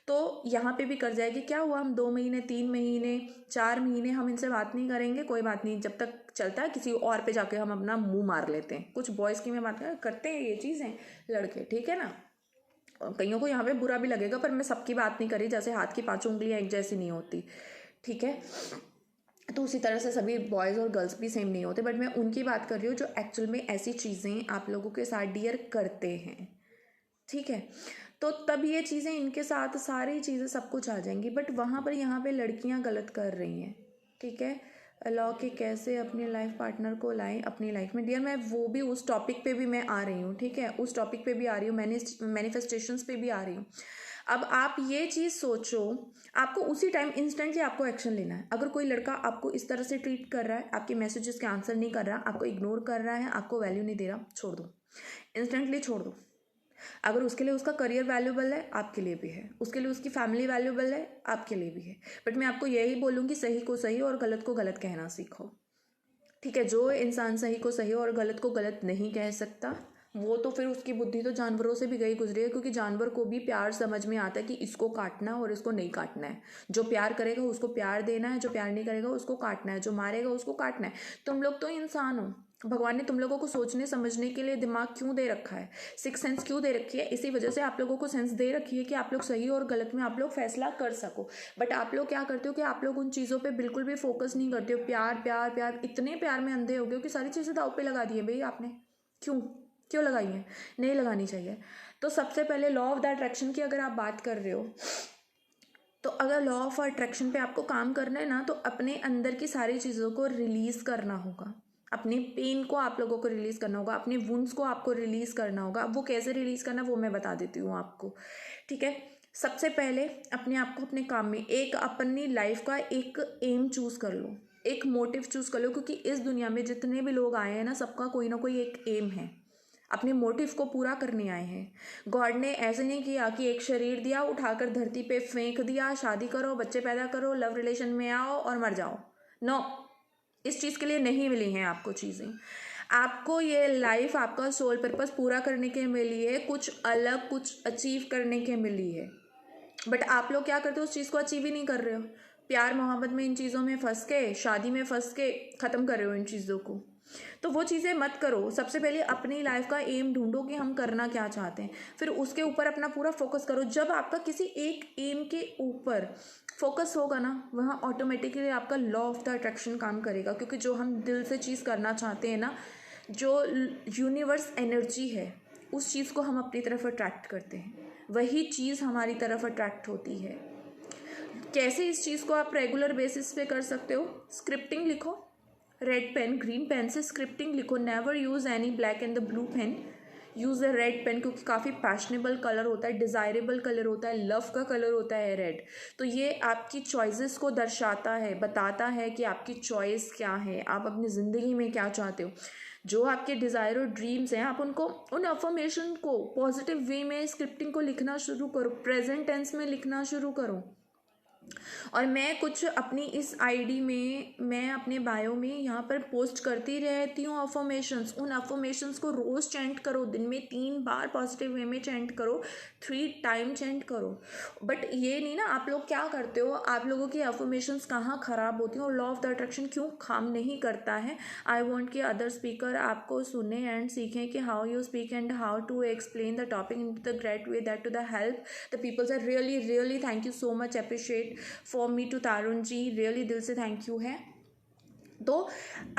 S1: तो यहाँ पे भी कर जाएगी। क्या हुआ, हम 2 महीने 3 महीने 4 महीने हम इनसे बात नहीं करेंगे, कोई बात नहीं, जब तक चलता है किसी और पे जाके हम अपना मुंह मार लेते हैं। कुछ बॉयज़ की मैं बात करते हैं ये चीज़ें, लड़के, ठीक है ना। कईयों को यहाँ पे बुरा भी लगेगा, पर मैं सबकी बात नहीं करी, जैसे हाथ की 5 उंगलियाँ एक जैसी नहीं होती, ठीक है। तो उसी तरह से सभी बॉयज़ और गर्ल्स भी सेम नहीं होते, बट मैं उनकी बात कर रही हूँ जो एक्चुअल में ऐसी चीज़ें आप लोगों के साथ डियर करते हैं, ठीक है। तो तब ये चीज़ें इनके साथ सारी चीज़ें सब कुछ आ जाएंगी। बट वहाँ पर यहाँ पे लड़कियाँ गलत कर रही हैं, ठीक है। अलाउ के कैसे अपने लाइफ पार्टनर को लाएं अपनी लाइफ में। डियर मैं वो भी उस टॉपिक पे भी मैं आ रही हूँ, ठीक है, उस टॉपिक पे भी आ रही हूँ, मैनिफेस्टेशंस पे भी आ रही हूँ। अब आप ये चीज़ सोचो, आपको उसी टाइम इंस्टेंटली आपको एक्शन लेना है। अगर कोई लड़का आपको इस तरह से ट्रीट कर रहा है, आपके मैसेजेस के आंसर नहीं कर रहा, आपको इग्नोर कर रहा है, आपको वैल्यू नहीं दे रहा, छोड़ दो, इंस्टेंटली छोड़ दो। अगर उसके लिए उसका करियर वैल्यूबल है, आपके लिए भी है, उसके लिए उसकी फैमिली वैल्यूबल है, आपके लिए भी है। बट मैं आपको यही बोलूँगी, सही को सही और गलत को गलत कहना सीखो, ठीक है। जो इंसान सही को सही और गलत को गलत नहीं कह सकता, वो तो फिर उसकी बुद्धि तो जानवरों से भी गई गुजरी है। क्योंकि जानवर को भी प्यार समझ में आता है कि इसको काटना और इसको नहीं काटना है। जो प्यार करेगा उसको प्यार देना है, जो प्यार नहीं करेगा उसको काटना है, जो मारेगा उसको काटना है। तुम लोग तो इंसान हो, भगवान ने तुम लोगों को सोचने समझने के लिए दिमाग क्यों दे रखा है, सिक्स सेंस क्यों दे रखी है? इसी वजह से आप लोगों को सेंस दे रखी है कि आप लोग सही और गलत में आप लोग फैसला कर सको। बट आप लोग क्या करते हो कि आप लोग उन चीज़ों पे बिल्कुल भी फोकस नहीं करते हो। प्यार प्यार प्यार, इतने प्यार में अंधे हो गए हो कि सारी चीज़ें दाव पे लगा दी है। भाई आपने क्यों लगाई है? नहीं लगानी चाहिए। तो सबसे पहले लॉ ऑफ द अट्रैक्शन की अगर आप बात कर रहे हो, तो अगर लॉ ऑफ अट्रैक्शन पे आपको काम करना है ना, तो अपने अंदर की सारी चीज़ों को रिलीज़ करना होगा। अपने पेन को आप लोगों को रिलीज़ करना होगा, अपने वुंड्स को आपको रिलीज़ करना होगा। अब वो कैसे रिलीज़ करना वो मैं बता देती हूँ आपको, ठीक है। सबसे पहले अपने आप को अपने काम में एक अपनी लाइफ का एक एम चूज़ कर लो, एक मोटिव चूज़ कर लो। क्योंकि इस दुनिया में जितने भी लोग आए हैं ना, सबका कोई ना कोई एक एम है, अपने मोटिव को पूरा करने आए हैं। गॉड ने ऐसे नहीं किया कि एक शरीर दिया, उठाकर धरती पे फेंक दिया, शादी करो, बच्चे पैदा करो, लव रिलेशन में आओ और मर जाओ। नो, इस चीज़ के लिए नहीं मिली हैं आपको चीज़ें। आपको ये लाइफ आपका सोल पर्पस पूरा करने के मिली है, कुछ अलग कुछ अचीव करने के मिली है। बट आप लोग क्या करते हो, उस चीज़ को अचीव ही नहीं कर रहे हो। प्यार मोहब्बत में इन चीज़ों में फंस के, शादी में फंस के ख़त्म कर रहे हो इन चीज़ों को। तो वो चीज़ें मत करो। सबसे पहले अपनी लाइफ का एम ढूंढो कि हम करना क्या चाहते हैं, फिर उसके ऊपर अपना पूरा फोकस करो। जब आपका किसी एक एम के ऊपर फोकस होगा ना, वहाँ ऑटोमेटिकली आपका लॉ ऑफ द अट्रैक्शन काम करेगा। क्योंकि जो हम दिल से चीज़ करना चाहते हैं ना, जो यूनिवर्स एनर्जी है, उस चीज़ को हम अपनी तरफ अट्रैक्ट करते हैं, वही चीज़ हमारी तरफ अट्रैक्ट होती है। कैसे इस चीज़ को आप रेगुलर बेसिस पे कर सकते हो? स्क्रिप्टिंग लिखो, रेड पेन ग्रीन पेन से स्क्रिप्टिंग लिखो। Never use any black and the blue pen, use a red pen, क्योंकि काफ़ी पैशनेबल कलर होता है, डिज़ायरेबल कलर होता है, लव का कलर होता है रेड। तो ये आपकी चॉइसेस को दर्शाता है, बताता है कि आपकी चॉइस क्या है, आप अपनी ज़िंदगी में क्या चाहते हो। जो आपके डिज़ायर और ड्रीम्स हैं, आप उनको, उन अफर्मेशन को पॉजिटिव वे में स्क्रिप्टिंग को लिखना शुरू करो, प्रेजेंट टेंस में लिखना शुरू करो। और मैं कुछ अपनी इस आईडी में, मैं अपने बायो में यहाँ पर पोस्ट करती रहती हूँ अफर्मेशंस। उन अफर्मेशंस को रोज़ चैंट करो, दिन में 3 बार पॉजिटिव वे में चैंट करो, 3 टाइम चैंट करो। बट ये नहीं ना, आप लोग क्या करते हो, आप लोगों की अफर्मेशंस कहाँ ख़राब होती हैं और लॉ ऑफ द अट्रैक्शन क्यों काम नहीं करता है। आई वॉन्ट कि अदर स्पीकर आपको सुने एंड सीखें कि how you speak and how to explain the topic in the great way that to the help the peoples are really really thank you so much, appreciate for me to Tarun ji, really दिल से थैंक यू है। तो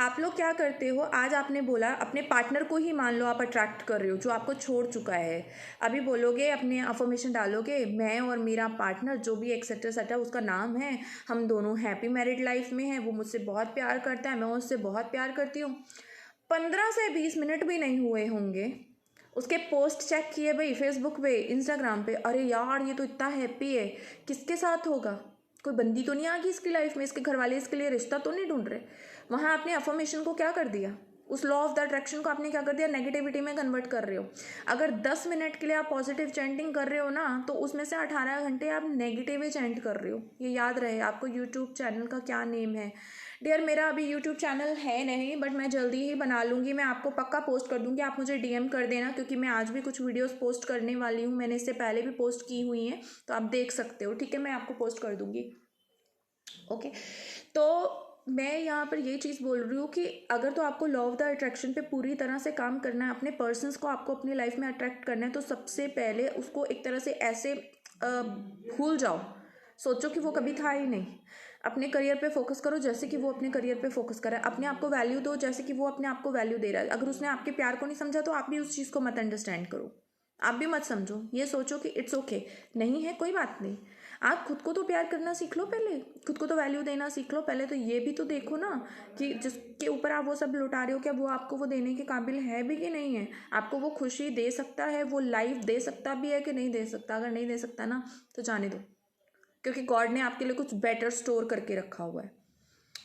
S1: आप लोग क्या करते हो, आज आपने बोला अपने पार्टनर को ही मान लो आप अट्रैक्ट कर रहे हो जो आपको छोड़ चुका है। अभी बोलोगे, अपने अफर्मेशन डालोगे, मैं और मेरा पार्टनर जो भी एक्सेट्रा सेटा उसका नाम है, हम दोनों हैप्पी मैरिड लाइफ में हैं, वो मुझसे बहुत प्यार करता है, मैं उससे बहुत प्यार करती हूँ। 15 से 20 मिनट भी नहीं हुए होंगे, उसके पोस्ट चेक किए भाई फेसबुक पे, इंस्टाग्राम पे, अरे यार ये तो इतना हैप्पी है, किसके साथ होगा, कोई बंदी तो नहीं आ गई इसकी लाइफ में, इसके घर वाले इसके लिए रिश्ता तो नहीं ढूंढ रहे। वहाँ आपने अफर्मेशन को क्या कर दिया, उस लॉ ऑफ द अट्रैक्शन को आपने क्या कर दिया, नेगेटिविटी में कन्वर्ट कर रहे हो। अगर 10 मिनट के लिए आप पॉजिटिव चैंटिंग कर रहे हो ना, तो उसमें से 18 घंटे आप नेगेटिव चैंट कर रहे हो। ये याद रहे आपको। यूट्यूब चैनल का क्या नेम है डियर, मेरा अभी यूट्यूब चैनल है नहीं, बट मैं जल्दी ही बना लूँगी, मैं आपको पक्का पोस्ट कर दूँगी, आप मुझे डीएम कर देना, क्योंकि मैं आज भी कुछ वीडियोस पोस्ट करने वाली हूँ, मैंने इससे पहले भी पोस्ट की हुई हैं, तो आप देख सकते हो, ठीक है, मैं आपको पोस्ट कर दूँगी। ओके, तो मैं यहाँ पर ये चीज़ बोल रही हूँ कि अगर तो आपको लॉ ऑफ द अट्रैक्शन पे पूरी तरह से काम करना है, अपने पर्सन्स को आपको अपनी लाइफ में अट्रैक्ट करना है, तो सबसे पहले उसको एक तरह से ऐसे भूल जाओ, सोचो कि वो कभी था ही नहीं। अपने करियर पे फोकस करो जैसे कि वो अपने करियर पे फोकस कर रहा है। अपने आप को वैल्यू दो जैसे कि वो अपने आप को वैल्यू दे रहा है। अगर उसने आपके प्यार को नहीं समझा तो आप भी उस चीज़ को मत अंडरस्टैंड करो, आप भी मत समझो, ये सोचो कि इट्स ओके, नहीं है कोई बात नहीं। आप खुद को तो प्यार करना सीख लो, पहले खुद को तो वैल्यू देना सीख लो। पहले तो ये भी तो देखो ना कि जिसके ऊपर आप वो सब लुटा रहे हो, क्या वो आपको वो देने के काबिल है भी कि नहीं है। आपको वो खुशी दे सकता है, वो लाइफ दे सकता भी है कि नहीं दे सकता। अगर नहीं दे सकता ना तो जाने दो, क्योंकि गॉड ने आपके लिए कुछ बेटर स्टोर करके रखा हुआ है।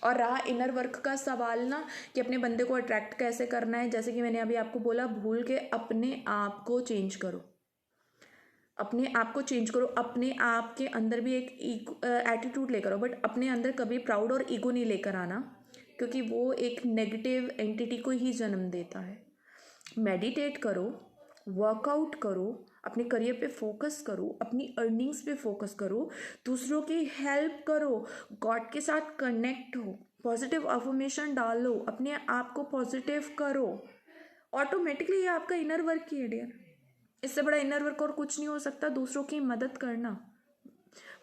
S1: और रहा इनर वर्क का सवाल ना, कि अपने बंदे को अट्रैक्ट कैसे करना है, जैसे कि मैंने अभी आपको बोला, भूल के अपने आप को चेंज करो, अपने आप को चेंज करो। अपने आप के अंदर भी एक एटीट्यूड लेकर आओ, बट अपने अंदर कभी प्राउड और ईगो नहीं लेकर आना, क्योंकि वो एक नेगेटिव एंटिटी को ही जन्म देता है। मेडिटेट करो, वर्कआउट करो, अपने करियर पे फोकस करो, अपनी अर्निंग्स पे फोकस करो, दूसरों की हेल्प करो, गॉड के साथ कनेक्ट हो, पॉजिटिव अफर्मेशन डालो, अपने आप को पॉजिटिव करो। ऑटोमेटिकली ये आपका इनर वर्क ही है डियर। इससे बड़ा इनर वर्क और कुछ नहीं हो सकता, दूसरों की मदद करना।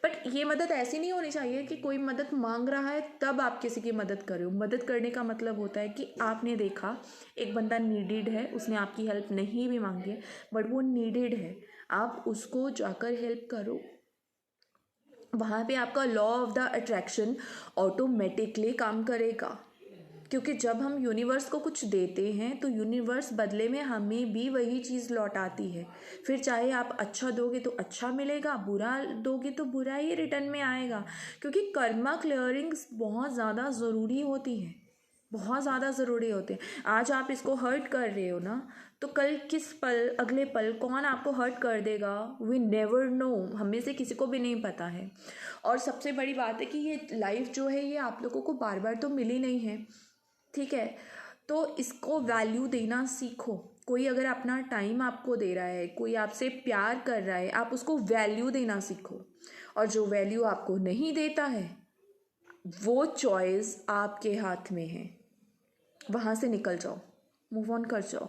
S1: बट ये मदद ऐसी नहीं होनी चाहिए कि कोई मदद मांग रहा है तब आप किसी की मदद करो। मदद करने का मतलब होता है कि आपने देखा एक बंदा नीडेड है, उसने आपकी हेल्प नहीं भी मांगी है, बट वो नीडेड है, आप उसको जाकर हेल्प करो। वहाँ पे आपका law of the attraction automatically काम करेगा, क्योंकि जब हम यूनिवर्स को कुछ देते हैं तो यूनिवर्स बदले में हमें भी वही चीज़ लौटाती है। फिर चाहे आप अच्छा दोगे तो अच्छा मिलेगा, बुरा दोगे तो बुरा ही रिटर्न में आएगा, क्योंकि कर्मा क्लियरिंग्स बहुत ज़्यादा ज़रूरी होती है, बहुत ज़्यादा ज़रूरी होते हैं। आज आप इसको हर्ट कर रहे हो ना, तो कल किस पल, अगले पल कौन आपको हर्ट कर देगा, वी नेवर नो, हमें से किसी को भी नहीं पता है। और सबसे बड़ी बात है कि ये लाइफ जो है ये आप लोगों को बार बार तो मिली नहीं है, ठीक है, तो इसको वैल्यू देना सीखो। कोई अगर अपना टाइम आपको दे रहा है, कोई आपसे प्यार कर रहा है, आप उसको वैल्यू देना सीखो। और जो वैल्यू आपको नहीं देता है वो चॉइस आपके हाथ में है, वहाँ से निकल जाओ, मूव ऑन कर जाओ,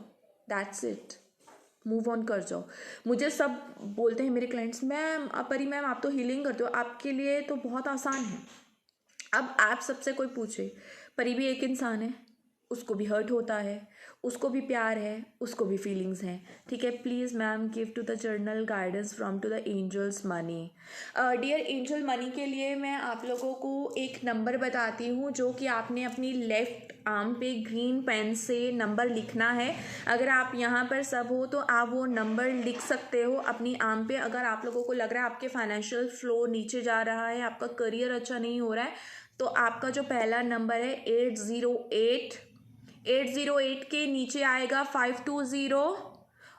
S1: दैट्स इट, मूव ऑन कर जाओ। मुझे सब बोलते हैं मेरे क्लाइंट्स, मैम परी मैम आप तो हीलिंग करते हो, आपके लिए तो बहुत आसान है। अब आप सबसे कोई पूछे, परी भी एक इंसान है, उसको भी हर्ट होता है, उसको भी प्यार है, उसको भी फीलिंग्स हैं, ठीक है। Please ma'am give to the journal guidance from to the angels money. Dear angel money के लिए मैं आप लोगों को एक नंबर बताती हूँ, जो कि आपने अपनी लेफ्ट आर्म पे ग्रीन पेन से नंबर लिखना है। अगर आप यहाँ पर सब हो तो आप वो नंबर लिख सकते हो अपनी आर्म पे। अगर आप लोगों को लग रहा है आपके फाइनेंशियल फ्लो नीचे जा रहा है, आपका करियर अच्छा नहीं हो रहा है, तो आपका जो पहला नंबर है 808 के नीचे आएगा 520,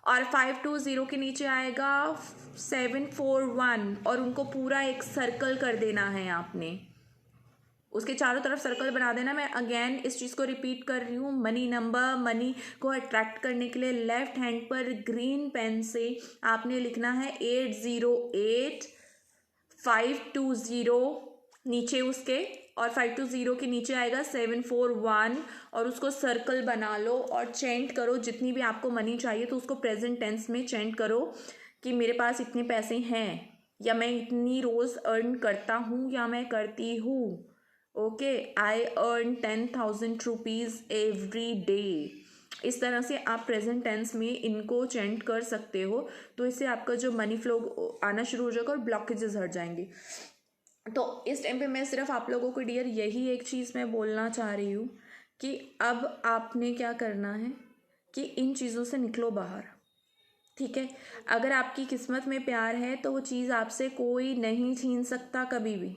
S1: और 520 के नीचे आएगा 741 और उनको पूरा एक सर्कल कर देना है आपने, उसके चारों तरफ सर्कल बना देना। मैं अगेन इस चीज़ को रिपीट कर रही हूँ, मनी नंबर, मनी को अट्रैक्ट करने के लिए लेफ्ट हैंड पर ग्रीन पेन से आपने लिखना है 808-520 नीचे उसके, और 520 के नीचे आएगा 741 और उसको सर्कल बना लो और चेंट करो। जितनी भी आपको मनी चाहिए तो उसको प्रेजेंट टेंस में चेंट करो कि मेरे पास इतने पैसे हैं, या मैं इतनी रोज़ अर्न करता हूँ या मैं करती हूँ। Okay, I earn 10,000 rupees every day. इस तरह से आप प्रेजेंट टेंस में इनको चेंट कर सकते हो, तो इससे आपका जो मनी फ्लो आना शुरू हो जाएगा और ब्लॉकेजेस हट जाएंगे। तो इस टाइम पे मैं सिर्फ आप लोगों को डियर यही एक चीज़ मैं बोलना चाह रही हूँ कि अब आपने क्या करना है कि इन चीज़ों से निकलो बाहर, ठीक है। अगर आपकी किस्मत में प्यार है तो वो चीज़ आपसे कोई नहीं छीन सकता कभी भी।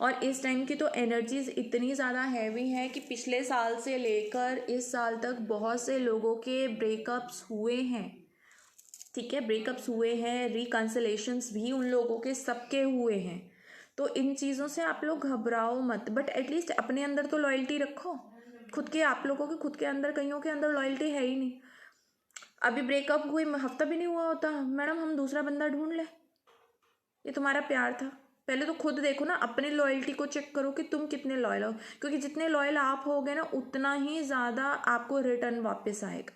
S1: और इस टाइम की तो एनर्जीज इतनी ज़्यादा हैवी है कि पिछले साल से लेकर इस साल तक बहुत से लोगों के ब्रेकअप्स हुए हैं, ठीक है, ब्रेकअप्स हुए हैं, रिकन्सिलेशंस भी उन लोगों के सबके हुए हैं। तो इन चीज़ों से आप लोग घबराओ मत, बट एटलीस्ट अपने अंदर तो लॉयल्टी रखो खुद के। आप लोगों के खुद के अंदर, कईयों के अंदर लॉयल्टी है ही नहीं। अभी ब्रेकअप हुई हफ्ता भी नहीं हुआ होता, मैडम हम दूसरा बंदा ढूंढ ले, ये तुम्हारा प्यार था। पहले तो खुद देखो ना, अपनी लॉयल्टी को चेक करो कि तुम कितने लॉयल हो, क्योंकि जितने लॉयल आप होगे ना उतना ही ज़्यादा आपको रिटर्न वापस आएगा।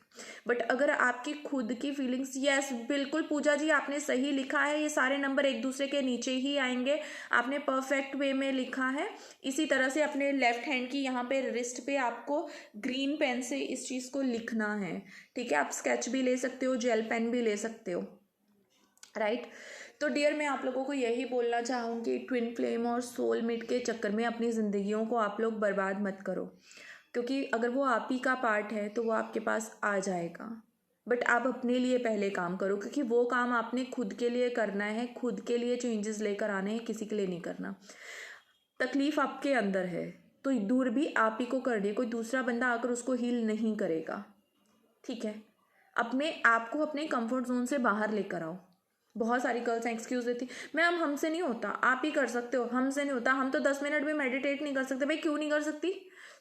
S1: बट अगर आपकी खुद की फीलिंग्स, यस बिल्कुल पूजा जी आपने सही लिखा है, ये सारे नंबर एक दूसरे के नीचे ही आएंगे, आपने परफेक्ट वे में लिखा है। इसी तरह से अपने लेफ्ट हैंड की यहाँ पे रिस्ट पे आपको ग्रीन पेन से इस चीज़ को लिखना है, ठीक है। आप स्केच भी ले सकते हो, जेल पेन भी ले सकते हो, राइट। तो डियर मैं आप लोगों को यही बोलना चाहूँगी, ट्विन फ्लेम और सोलमेट के चक्कर में अपनी ज़िंदगियों को आप लोग बर्बाद मत करो, क्योंकि अगर वो आप ही का पार्ट है तो वो आपके पास आ जाएगा। बट आप अपने लिए पहले काम करो, क्योंकि वो काम आपने खुद के लिए करना है, खुद के लिए चेंजेस लेकर आने हैं, किसी के लिए नहीं करना। तकलीफ़ आपके अंदर है तो दूर भी आप ही को करनी है, कोई दूसरा बंदा आकर उसको हील नहीं करेगा, ठीक है। अपने आप को अपने कंफर्ट जोन से बाहर लेकर आओ। बहुत सारी गर्ल्स एक्सक्यूज देती, मैम हमसे नहीं होता, आप ही कर सकते हो, हमसे नहीं होता, हम तो 10 मिनट भी मेडिटेट नहीं कर सकते। भाई क्यों नहीं कर सकती?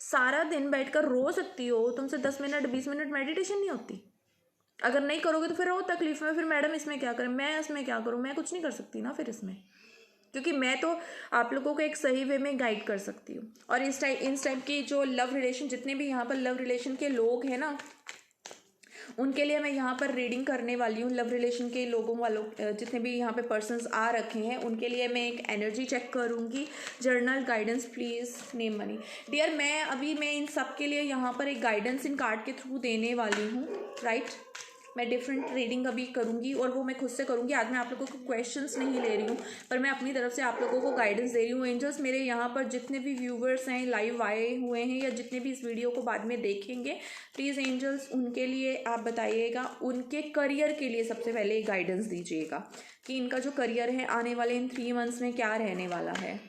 S1: सारा दिन बैठकर रो सकती हो, तुमसे 10 मिनट 20 मिनट मेडिटेशन नहीं होती? अगर नहीं करोगे तो फिर रहो तकलीफ में, फिर मैडम इसमें क्या करें, मैं इसमें क्या करूँ, मैं कुछ नहीं कर सकती ना फिर इसमें, क्योंकि मैं तो आप लोगों को एक सही वे में गाइड कर सकती हूँ। और इस टाइप की जो लव रिलेशन, जितने भी यहाँ पर लव रिलेशन के लोग हैं ना, उनके लिए मैं यहाँ पर रीडिंग करने वाली हूँ। लव रिलेशन के लोगों वालों, जितने भी यहाँ पे पर्सन्स आ रखे हैं उनके लिए मैं एक एनर्जी चेक करूँगी। Journal guidance please name money dear. मैं इन सब के लिए यहाँ पर एक गाइडेंस इन कार्ड के थ्रू देने वाली हूँ, राइट। मैं डिफरेंट रीडिंग अभी करूँगी और वो मैं खुद से करूँगी। आज मैं आप लोगों को क्वेश्चंस नहीं ले रही हूँ, पर मैं अपनी तरफ से आप लोगों को गाइडेंस दे रही हूँ। एंजल्स मेरे यहाँ पर जितने भी व्यूवर्स हैं, लाइव आए हुए हैं, या जितने भी इस वीडियो को बाद में देखेंगे, प्लीज़ एंजल्स उनके लिए आप बताइएगा, उनके करियर के लिए सबसे पहले गाइडेंस दीजिएगा कि इनका जो करियर है आने वाले इन 3 मंथ्स में क्या रहने वाला है।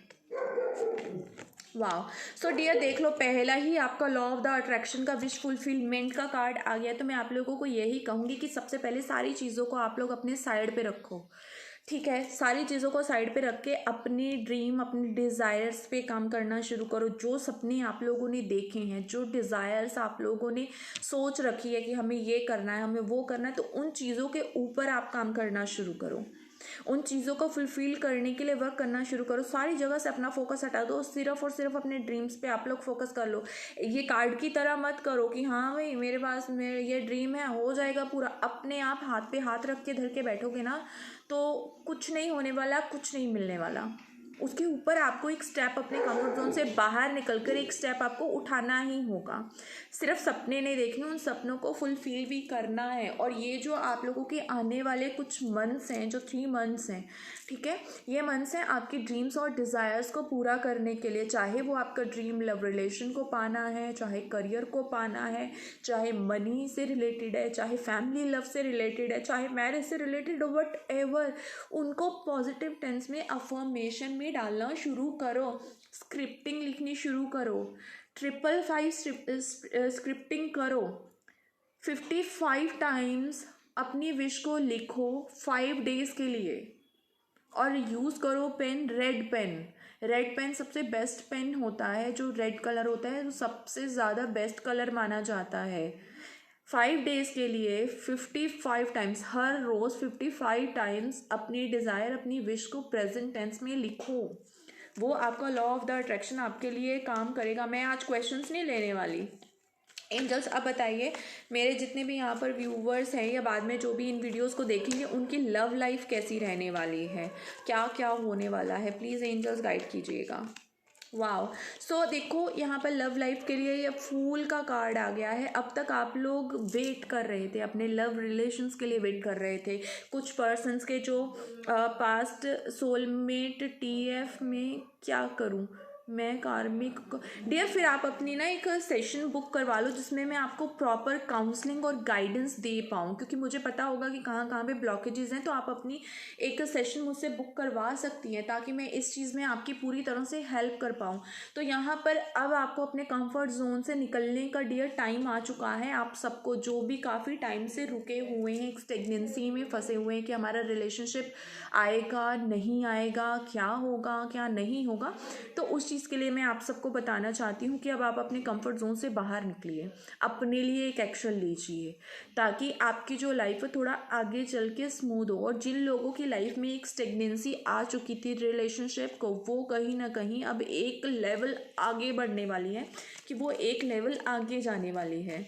S1: वाह, सो डियर देख लो, पहला ही आपका लॉ ऑफ द अट्रैक्शन का विश फुलफिलमेंट का कार्ड आ गया। तो मैं आप लोगों को यही कहूँगी कि सबसे पहले सारी चीज़ों को आप लोग अपने साइड पे रखो, ठीक है। सारी चीज़ों को साइड पे रख के अपनी ड्रीम, अपनी डिज़ायर्स पे काम करना शुरू करो। जो सपने आप लोगों ने देखे हैं, जो डिज़ायर्स आप लोगों ने सोच रखी है कि हमें ये करना है, हमें वो करना है, तो उन चीज़ों के ऊपर आप काम करना शुरू करो। उन चीज़ों को फुलफिल करने के लिए वर्क करना शुरू करो। सारी जगह से अपना फोकस हटा दो, सिर्फ और सिर्फ अपने ड्रीम्स पे आप लोग फोकस कर लो। ये कार्ड की तरह मत करो कि हाँ भाई मेरे पास मेरे ये ड्रीम है, हो जाएगा पूरा। अपने आप हाथ पे हाथ रख के धर के बैठोगे ना तो कुछ नहीं होने वाला, कुछ नहीं मिलने वाला। उसके ऊपर आपको एक स्टेप अपने कंफर्ट जोन से बाहर निकलकर एक स्टेप आपको उठाना ही होगा। सिर्फ सपने नहीं देखने, उन सपनों को फुलफिल भी करना है। और ये जो आप लोगों के आने वाले कुछ मंथ्स हैं, जो 3 मंथ्स हैं, ठीक है, ये मंथ्स हैं आपकी ड्रीम्स और डिज़ायर्स को पूरा करने के लिए। चाहे वो आपका ड्रीम लव रिलेशन को पाना है, चाहे करियर को पाना है, चाहे मनी से रिलेटेड है, चाहे फैमिली लव से रिलेटेड है, चाहे मैरिज से रिलेटेड, वट एवर, उनको पॉजिटिव टेंस में अफर्मेशन में डालना शुरू करो। स्क्रिप्टिंग लिखनी शुरू करो, 555 स्क्रिप्टिंग करो, 55 टाइम्स अपनी विश को लिखो 5 डेज के लिए और यूज़ करो pen, red pen. Red pen सबसे बेस्ट पेन होता है, जो रेड कलर होता है वो सबसे ज़्यादा बेस्ट कलर माना जाता है। 5 डेज के लिए 55 टाइम्स, हर रोज़ 55 टाइम्स अपनी डिज़ायर, अपनी विश को प्रेजेंट टेंस में लिखो। वो आपका लॉ ऑफ द अट्रैक्शन आपके लिए काम करेगा। मैं आज क्वेश्चंस नहीं लेने वाली। एंजल्स, अब बताइए मेरे जितने भी यहाँ पर व्यूवर्स हैं या बाद में जो भी इन वीडियोस को देखेंगे, उनकी लव लाइफ कैसी रहने वाली है, क्या क्या होने वाला है, प्लीज़ एंजल्स गाइड कीजिएगा। वाओ, सो देखो यहाँ पर लव लाइफ के लिए ये फूल का कार्ड आ गया है। अब तक आप लोग वेट कर रहे थे, अपने लव रिलेशंस के लिए वेट कर रहे थे। कुछ पर्सन्स के जो पास्ट सोलमेट टीएफ में क्या करूँ मैं कार्मिक डियर, फिर आप अपनी ना एक सेशन बुक करवा लो जिसमें मैं आपको प्रॉपर काउंसलिंग और गाइडेंस दे पाऊँ, क्योंकि मुझे पता होगा कि कहाँ कहाँ पे ब्लॉकेजेस हैं। तो आप अपनी एक सेशन मुझसे बुक करवा सकती हैं ताकि मैं इस चीज़ में आपकी पूरी तरह से हेल्प कर पाऊँ। तो यहाँ पर अब आपको अपने कंफर्ट जोन से निकलने का डियर टाइम आ चुका है। आप सबको जो भी काफ़ी टाइम से रुके हुए हैं, एक स्टेगनेंसी में फंसे हुए हैं कि हमारा रिलेशनशिप आएगा नहीं आएगा, क्या होगा क्या नहीं होगा, तो उस चीज़ के लिए मैं आप सबको बताना चाहती हूँ कि अब आप अपने कंफर्ट जोन से बाहर निकलिए, अपने लिए एक एक्शन लीजिए ताकि आपकी जो लाइफ है थोड़ा आगे चल के स्मूथ हो। और जिन लोगों की लाइफ में एक स्टेगनेंसी आ चुकी थी रिलेशनशिप को, वो कहीं ना कहीं अब एक लेवल आगे बढ़ने वाली है, कि वो एक लेवल आगे जाने वाली है।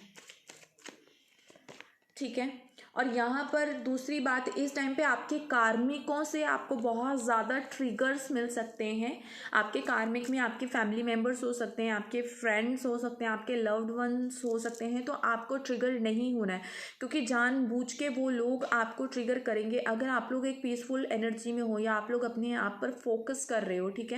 S1: ठीक है, और यहाँ पर दूसरी बात, इस टाइम पे आपके कार्मिकों से आपको बहुत ज़्यादा ट्रिगर्स मिल सकते हैं। आपके कार्मिक में आपके फैमिली मेम्बर्स हो सकते हैं, आपके फ्रेंड्स हो सकते हैं, आपके लव्ड वंस हो सकते हैं। तो आपको ट्रिगर नहीं होना है, क्योंकि जानबूझ के वो लोग आपको ट्रिगर करेंगे। अगर आप लोग एक पीसफुल एनर्जी में हो या आप लोग अपने आप पर फोकस कर रहे हो, ठीक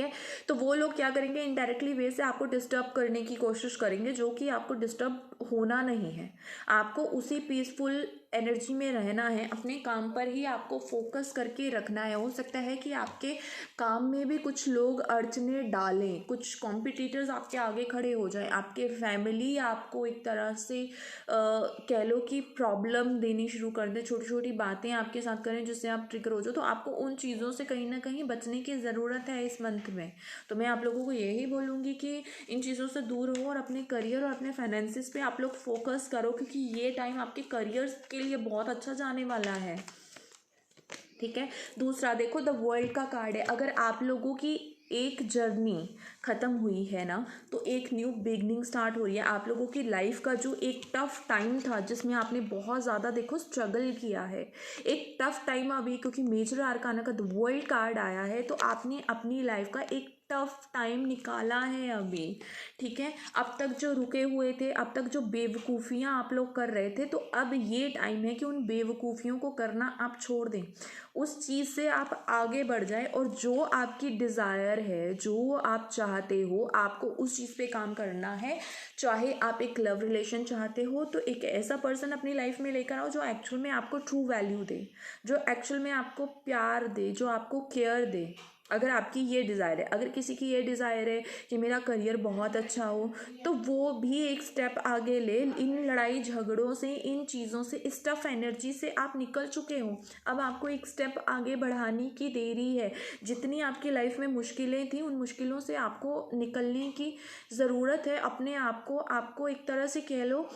S1: है, तो वो लोग क्या करेंगे, इनडायरेक्टली वे से आपको डिस्टर्ब करने की कोशिश करेंगे, जो कि आपको डिस्टर्ब होना नहीं है। आपको उसी पीसफुल एनर्जी में रहना है, अपने काम पर ही आपको फोकस करके रखना है। हो सकता है कि आपके काम में भी कुछ लोग अड़चने डालें, कुछ कॉम्पिटिटर्स आपके आगे खड़े हो जाएं, आपके फैमिली आपको एक तरह से कह लो कि प्रॉब्लम देनी शुरू कर दे, छोटी छोटी बातें आपके साथ करें जिससे आप ट्रिगर हो जाओ। तो आपको उन चीज़ों से कहीं ना कहीं बचने की ज़रूरत है इस मंथ में। तो मैं आप लोगों को यही बोलूँगी कि इन चीज़ों से दूर हो और अपने करियर और अपने फाइनेंसिस पे आप लोग फोकस करो, क्योंकि ये टाइम आपके करियर के लिए बहुत अच्छा जाने वाला है। ठीक है, दूसरा देखो, द वर्ल्ड का कार्ड है। अगर आप लोगों की एक जर्नी ख़त्म हुई है ना, तो एक न्यू बिगनिंग स्टार्ट हो रही है। आप लोगों की लाइफ का जो एक टफ टाइम था जिसमें आपने बहुत ज़्यादा देखो स्ट्रगल किया है, एक टफ टाइम अभी, क्योंकि मेजर आर्काना का द वर्ल्ड कार्ड आया है, तो आपने अपनी लाइफ का एक टफ टाइम निकाला है अभी। ठीक है, अब तक जो रुके हुए थे, अब तक जो बेवकूफ़ियाँ आप लोग कर रहे थे, तो अब ये टाइम है कि उन बेवकूफ़ियों को करना आप छोड़ दें, उस चीज़ से आप आगे बढ़ जाए और जो आपकी डिज़ायर है, जो आप चाहते हो, आपको उस चीज़ पे काम करना है। चाहे आप एक लव रिलेशन चाहते हो, तो एक ऐसा पर्सन अपनी लाइफ में लेकर आओ जो एक्चुअल में आपको ट्रू वैल्यू दे, जो एक्चुअल में आपको प्यार दे, जो आपको केयर दे। अगर आपकी ये डिज़ायर है, अगर किसी की ये डिज़ायर है कि मेरा करियर बहुत अच्छा हो, तो वो भी एक स्टेप आगे ले। इन लड़ाई झगड़ों से, इन चीज़ों से, इस टफ एनर्जी से आप निकल चुके हो, अब आपको एक स्टेप आगे बढ़ाने की देरी है। जितनी आपकी लाइफ में मुश्किलें थी, उन मुश्किलों से आपको निकलने की ज़रूरत है। अपने आप को आपको एक तरह से कह लो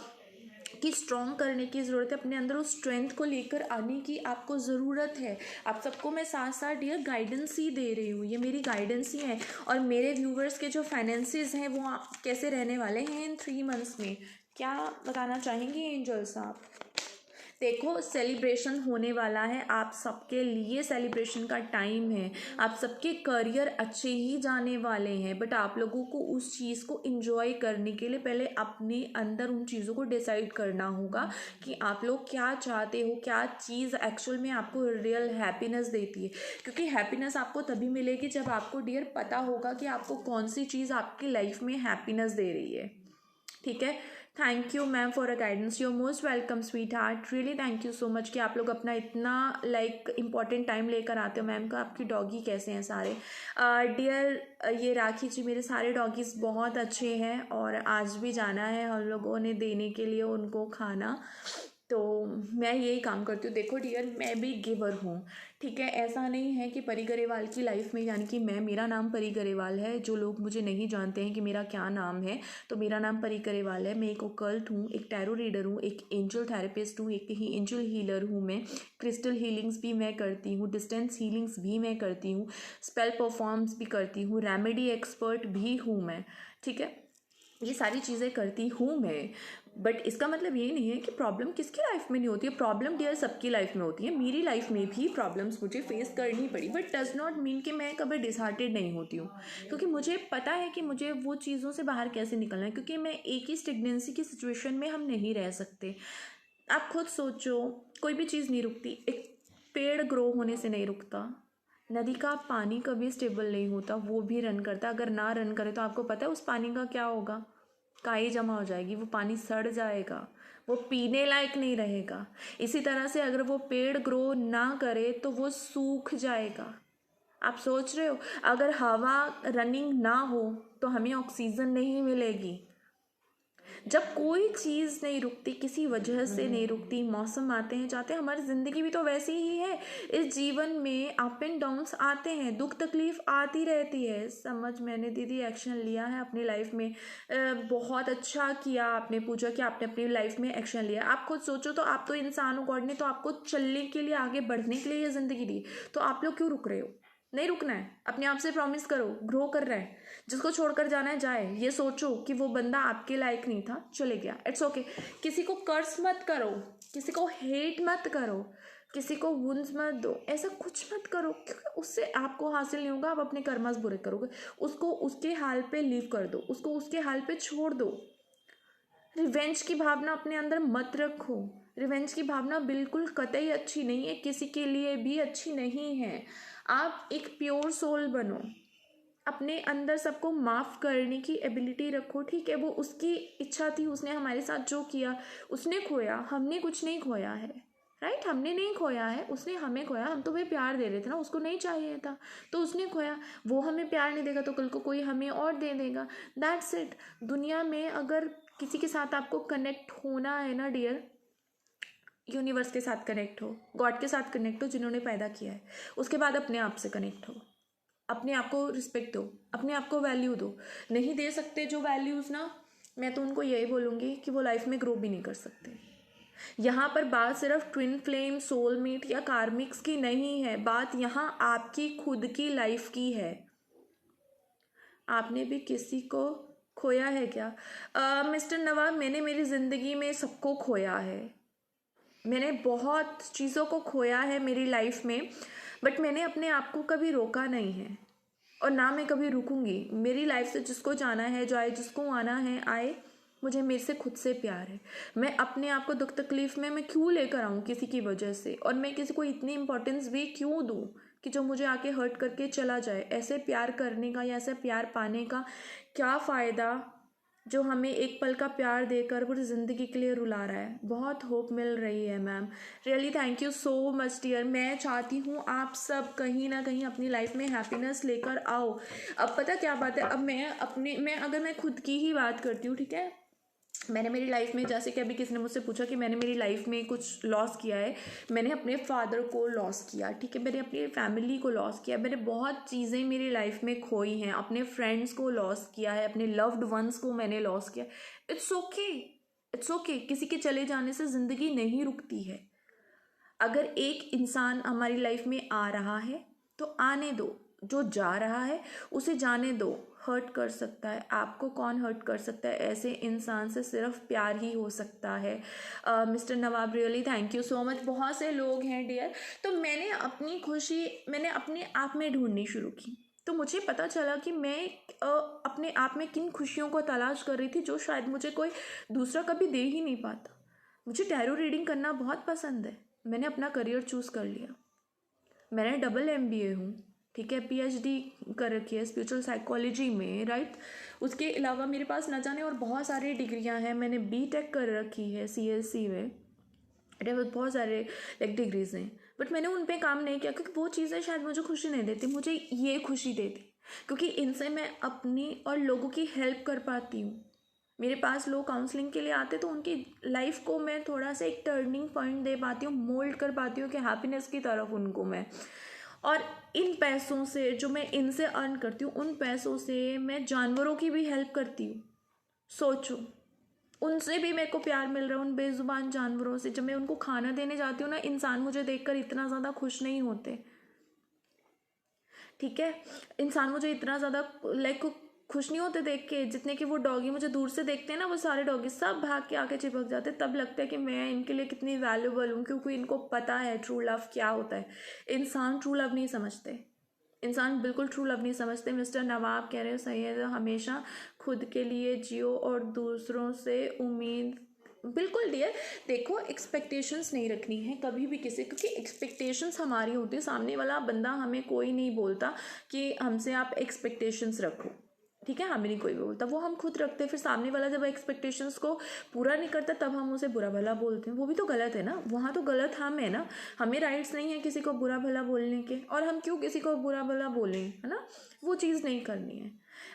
S1: कि स्ट्रॉन्ग करने की ज़रूरत है, अपने अंदर उस स्ट्रेंथ को लेकर आने की आपको ज़रूरत है। आप सबको मैं साथ साथ डियर गाइडेंस ही दे रही हूँ, ये मेरी गाइडेंस ही है। और मेरे व्यूवर्स के जो फाइनेंसेस हैं वो कैसे रहने वाले हैं इन 3 मंथ्स में, क्या बताना चाहेंगे एंजल्स आप? देखो, सेलिब्रेशन होने वाला है, आप सबके लिए सेलिब्रेशन का टाइम है, आप सबके करियर अच्छे ही जाने वाले हैं। बट आप लोगों को उस चीज़ को एंजॉय करने के लिए पहले अपने अंदर उन चीज़ों को डिसाइड करना होगा कि आप लोग क्या चाहते हो, क्या चीज़ एक्चुअल में आपको रियल हैप्पीनेस देती है। क्योंकि हैप्पीनेस आपको तभी मिलेगी जब आपको डियर पता होगा कि आपको कौन सी चीज़ आपकी लाइफ में हैप्पीनेस दे रही है। ठीक है, thank you ma'am for a guidance, you are most welcome sweetheart, really thank you so much कि आप लोग अपना इतना इम्पॉर्टेंट टाइम लेकर आते हो। मैम का आपकी डॉगी कैसे हैं सारे? डियर ये राखी जी, मेरे सारे डॉगीज़ बहुत अच्छे हैं और आज भी जाना है हम लोगों ने देने के लिए उनको खाना। तो मैं यही काम करती हूँ। देखो डियर, मैं भी गिवर हूँ, ठीक है। ऐसा नहीं है कि परी गरेवाल की लाइफ में, यानी कि मेरा नाम परी गरेवाल है। जो लोग मुझे नहीं जानते हैं कि मेरा क्या नाम है, तो मेरा नाम परी गरेवाल है। मैं एक ओकल्ट हूँ, एक टैरो रीडर हूँ, एक एंजल थेरेपिस्ट हूँ, एक ही एंजल हीलर हूँ मैं। क्रिस्टल हीलिंग्स भी मैं करती हूँ, डिस्टेंस हीलिंग्स भी मैं करती हूँ, स्पेल परफॉर्म्स भी करती हूँ, रेमेडी एक्सपर्ट भी हूँ मैं, ठीक है। ये सारी चीज़ें करती हूँ मैं। बट इसका मतलब ये नहीं है कि प्रॉब्लम किसकी लाइफ में नहीं होती है। प्रॉब्लम डियर सबकी लाइफ में होती है। मेरी लाइफ में भी प्रॉब्लम्स मुझे फेस करनी पड़ी, बट डज नॉट मीन कि मैं कभी डिसहार्टेड नहीं होती हूँ, क्योंकि मुझे पता है कि मुझे वो चीज़ों से बाहर कैसे निकलना है। क्योंकि मैं एक ही स्टेगनेंसी की सिचुएशन में हम नहीं रह सकते। आप खुद सोचो, कोई भी चीज़ नहीं रुकती। एक पेड़ ग्रो होने से नहीं रुकता, नदी का पानी कभी स्टेबल नहीं होता, वो भी रन करता। अगर ना रन करे तो आपको पता है उस पानी का क्या होगा? काई जमा हो जाएगी, वो पानी सड़ जाएगा, वो पीने लायक नहीं रहेगा। इसी तरह से अगर वो पेड़ ग्रो ना करे तो वो सूख जाएगा। आप सोच रहे हो, अगर हवा रनिंग ना हो तो हमें ऑक्सीजन नहीं मिलेगी। जब कोई चीज़ नहीं रुकती, किसी वजह से नहीं रुकती, मौसम आते हैं जाते हैं, हमारी ज़िंदगी भी तो वैसी ही है। इस जीवन में अप एंड डाउन्स आते हैं, दुख तकलीफ आती रहती है। समझ, मैंने दीदी एक्शन लिया है अपनी लाइफ में। बहुत अच्छा किया आपने, पूछा कि आपने अपनी लाइफ में एक्शन लिया। आप खुद सोचो तो, आप तो इंसान हो, गॉड ने तो आपको चलने के लिए, आगे बढ़ने के लिए ये ज़िंदगी दी, तो आप लोग क्यों रुक रहे हो? नहीं रुकना है। अपने आप से प्रॉमिस करो, ग्रो कर रहा है। जिसको छोड़कर जाना है जाए। ये सोचो कि वो बंदा आपके लायक नहीं था, चले गया, इट्स ओके। किसी को कर्ज मत करो, किसी को हेट मत करो, किसी को वुंस मत दो, ऐसा कुछ मत करो, क्योंकि उससे आपको हासिल नहीं होगा। आप अपने कर्मस बुरे करोगे। उसको उसके हाल पे लीव कर दो, उसको उसके हाल पे छोड़ दो। रिवेंज की भावना अपने अंदर मत रखो। रिवेंज की भावना बिल्कुल कतई अच्छी नहीं है, किसी के लिए भी अच्छी नहीं है। आप एक प्योर सोल बनो, अपने अंदर सबको माफ़ करने की एबिलिटी रखो, ठीक है। वो उसकी इच्छा थी, उसने हमारे साथ जो किया, उसने खोया, हमने कुछ नहीं खोया है, राइट। हमने नहीं खोया है, उसने हमें खोया। हम तो भाई प्यार दे रहे थे ना, उसको नहीं चाहिए था तो उसने खोया। वो हमें प्यार नहीं देगा तो कल को कोई हमें और दे देगा, दैट्स इट। दुनिया में अगर किसी के साथ आपको कनेक्ट होना है ना डियर, यूनिवर्स के साथ कनेक्ट हो, गॉड के साथ कनेक्ट हो जिन्होंने पैदा किया है। उसके बाद अपने आप से कनेक्ट हो, अपने आप को रिस्पेक्ट दो, अपने आप को वैल्यू दो। नहीं दे सकते जो वैल्यूज़ ना, मैं तो उनको यही बोलूँगी कि वो लाइफ में ग्रो भी नहीं कर सकते। यहाँ पर बात सिर्फ ट्विन फ्लेम, सोलमेट या कार्मिक्स की नहीं है, बात यहाँ आपकी खुद की लाइफ की है। आपने भी किसी को खोया है क्या? मिस्टर नवाब, मैंने मेरी ज़िंदगी में सबको खोया है। मैंने बहुत चीज़ों को खोया है मेरी लाइफ में, बट मैंने अपने आप को कभी रोका नहीं है, और ना मैं कभी रुकूंगी। मेरी लाइफ से जिसको जाना है जाए, जिसको आना है आए। मुझे मेरे से खुद से प्यार है। मैं अपने आप को दुख तकलीफ में मैं क्यों लेकर आऊँ किसी की वजह से, और मैं किसी को इतनी इंपॉर्टेंस भी क्यों दूँ कि जो मुझे आके हर्ट करके चला जाए। ऐसे प्यार करने का या ऐसे प्यार पाने का क्या फ़ायदा जो हमें एक पल का प्यार देकर पूरी ज़िंदगी के लिए रुला रहा है। बहुत होप मिल रही है ma'am, really thank you so much dear. मैं चाहती हूँ आप सब कहीं ना कहीं अपनी लाइफ में हैप्पीनेस लेकर आओ। अब पता क्या बात है, अब मैं अगर मैं खुद की ही बात करती हूँ, ठीक है। मैंने मेरी लाइफ में, जैसे कि अभी किसी ने मुझसे पूछा कि मैंने मेरी लाइफ में कुछ लॉस किया है, मैंने अपने फादर को लॉस किया, ठीक है। मैंने अपनी फैमिली को लॉस किया, मैंने बहुत चीज़ें मेरी लाइफ में खोई हैं, अपने फ्रेंड्स को लॉस किया है, अपने लव्ड वंस को मैंने लॉस किया। It's okay, it's okay. किसी के चले जाने से ज़िंदगी नहीं रुकती है। अगर एक इंसान हमारी लाइफ में आ रहा है तो आने दो, जो जा रहा है उसे जाने दो। हर्ट कर सकता है आपको, कौन हर्ट कर सकता है? ऐसे इंसान से सिर्फ प्यार ही हो सकता है। Mister Nawab, really thank you so much. बहुत से लोग हैं डियर, तो मैंने अपनी खुशी मैंने अपने आप में ढूंढनी शुरू की। तो मुझे पता चला कि मैं अपने आप में किन खुशियों को तलाश कर रही थी जो शायद मुझे कोई दूसरा कभी दे ही नहीं पाता। मुझे टैरो रीडिंग करना बहुत पसंद है। मैंने अपना करियर चूज़ कर लिया। मैंने डबल MBA हूँ, ठीक है, PhD कर रखी है स्पिरिचुअल साइकोलॉजी में, राइट। उसके अलावा मेरे पास न जाने और बहुत सारी डिग्रियाँ हैं। मैंने BTech कर रखी है CSC में, बहुत सारे लाइक डिग्रीज हैं, बट मैंने उन पे काम नहीं किया क्योंकि वो चीज़ें शायद मुझे खुशी नहीं देती। मुझे ये खुशी देती क्योंकि इनसे मैं अपनी और लोगों की हेल्प कर पाती हूँ। मेरे पास लोग काउंसलिंग के लिए आते तो उनकी लाइफ को मैं थोड़ा सा एक टर्निंग पॉइंट दे पाती हूँ, मोल्ड कर पाती हूँ कि हैप्पीनेस की तरफ उनको मैं। और इन पैसों से जो मैं इनसे अर्न करती हूँ, उन पैसों से मैं जानवरों की भी हेल्प करती हूँ। सोचो, उनसे भी मेरे को प्यार मिल रहा है, उन बेजुबान जानवरों से। जब मैं उनको खाना देने जाती हूँ ना, इंसान मुझे देखकर इतना ज़्यादा खुश नहीं होते, ठीक है। इंसान मुझे इतना ज़्यादा लाइक खुश नहीं होते देख के, जितने कि वो डॉगी मुझे दूर से देखते हैं ना, वो सारे डॉगी सब भाग के आके चिपक जाते, तब लगता है कि मैं इनके लिए कितनी वैल्यूबल हूँ, क्योंकि इनको पता है ट्रू लव क्या होता है। इंसान ट्रू लव नहीं समझते, इंसान बिल्कुल ट्रू लव नहीं समझते। मिस्टर नवाब कह रहे हो सही है, हमेशा खुद के लिए जियो और दूसरों से उम्मीद। बिल्कुल डियर, देखो एक्सपेक्टेशंस नहीं रखनी है कभी भी किसी, क्योंकि एक्सपेक्टेशंस हमारी होती है। सामने वाला बंदा, हमें कोई नहीं बोलता कि हमसे आप एक्सपेक्टेशंस रखो, ठीक है, हमें नहीं कोई भी बोलता, वो हम खुद रखते हैं। फिर सामने वाला जब एक्सपेक्टेशंस को पूरा नहीं करता तब हम उसे बुरा भला बोलते हैं, वो भी तो गलत है ना, वहाँ तो गलत हम है ना। हमें राइट्स नहीं है किसी को बुरा भला बोलने के, और हम क्यों किसी को बुरा भला बोलें, है ना। वो चीज़ नहीं करनी है।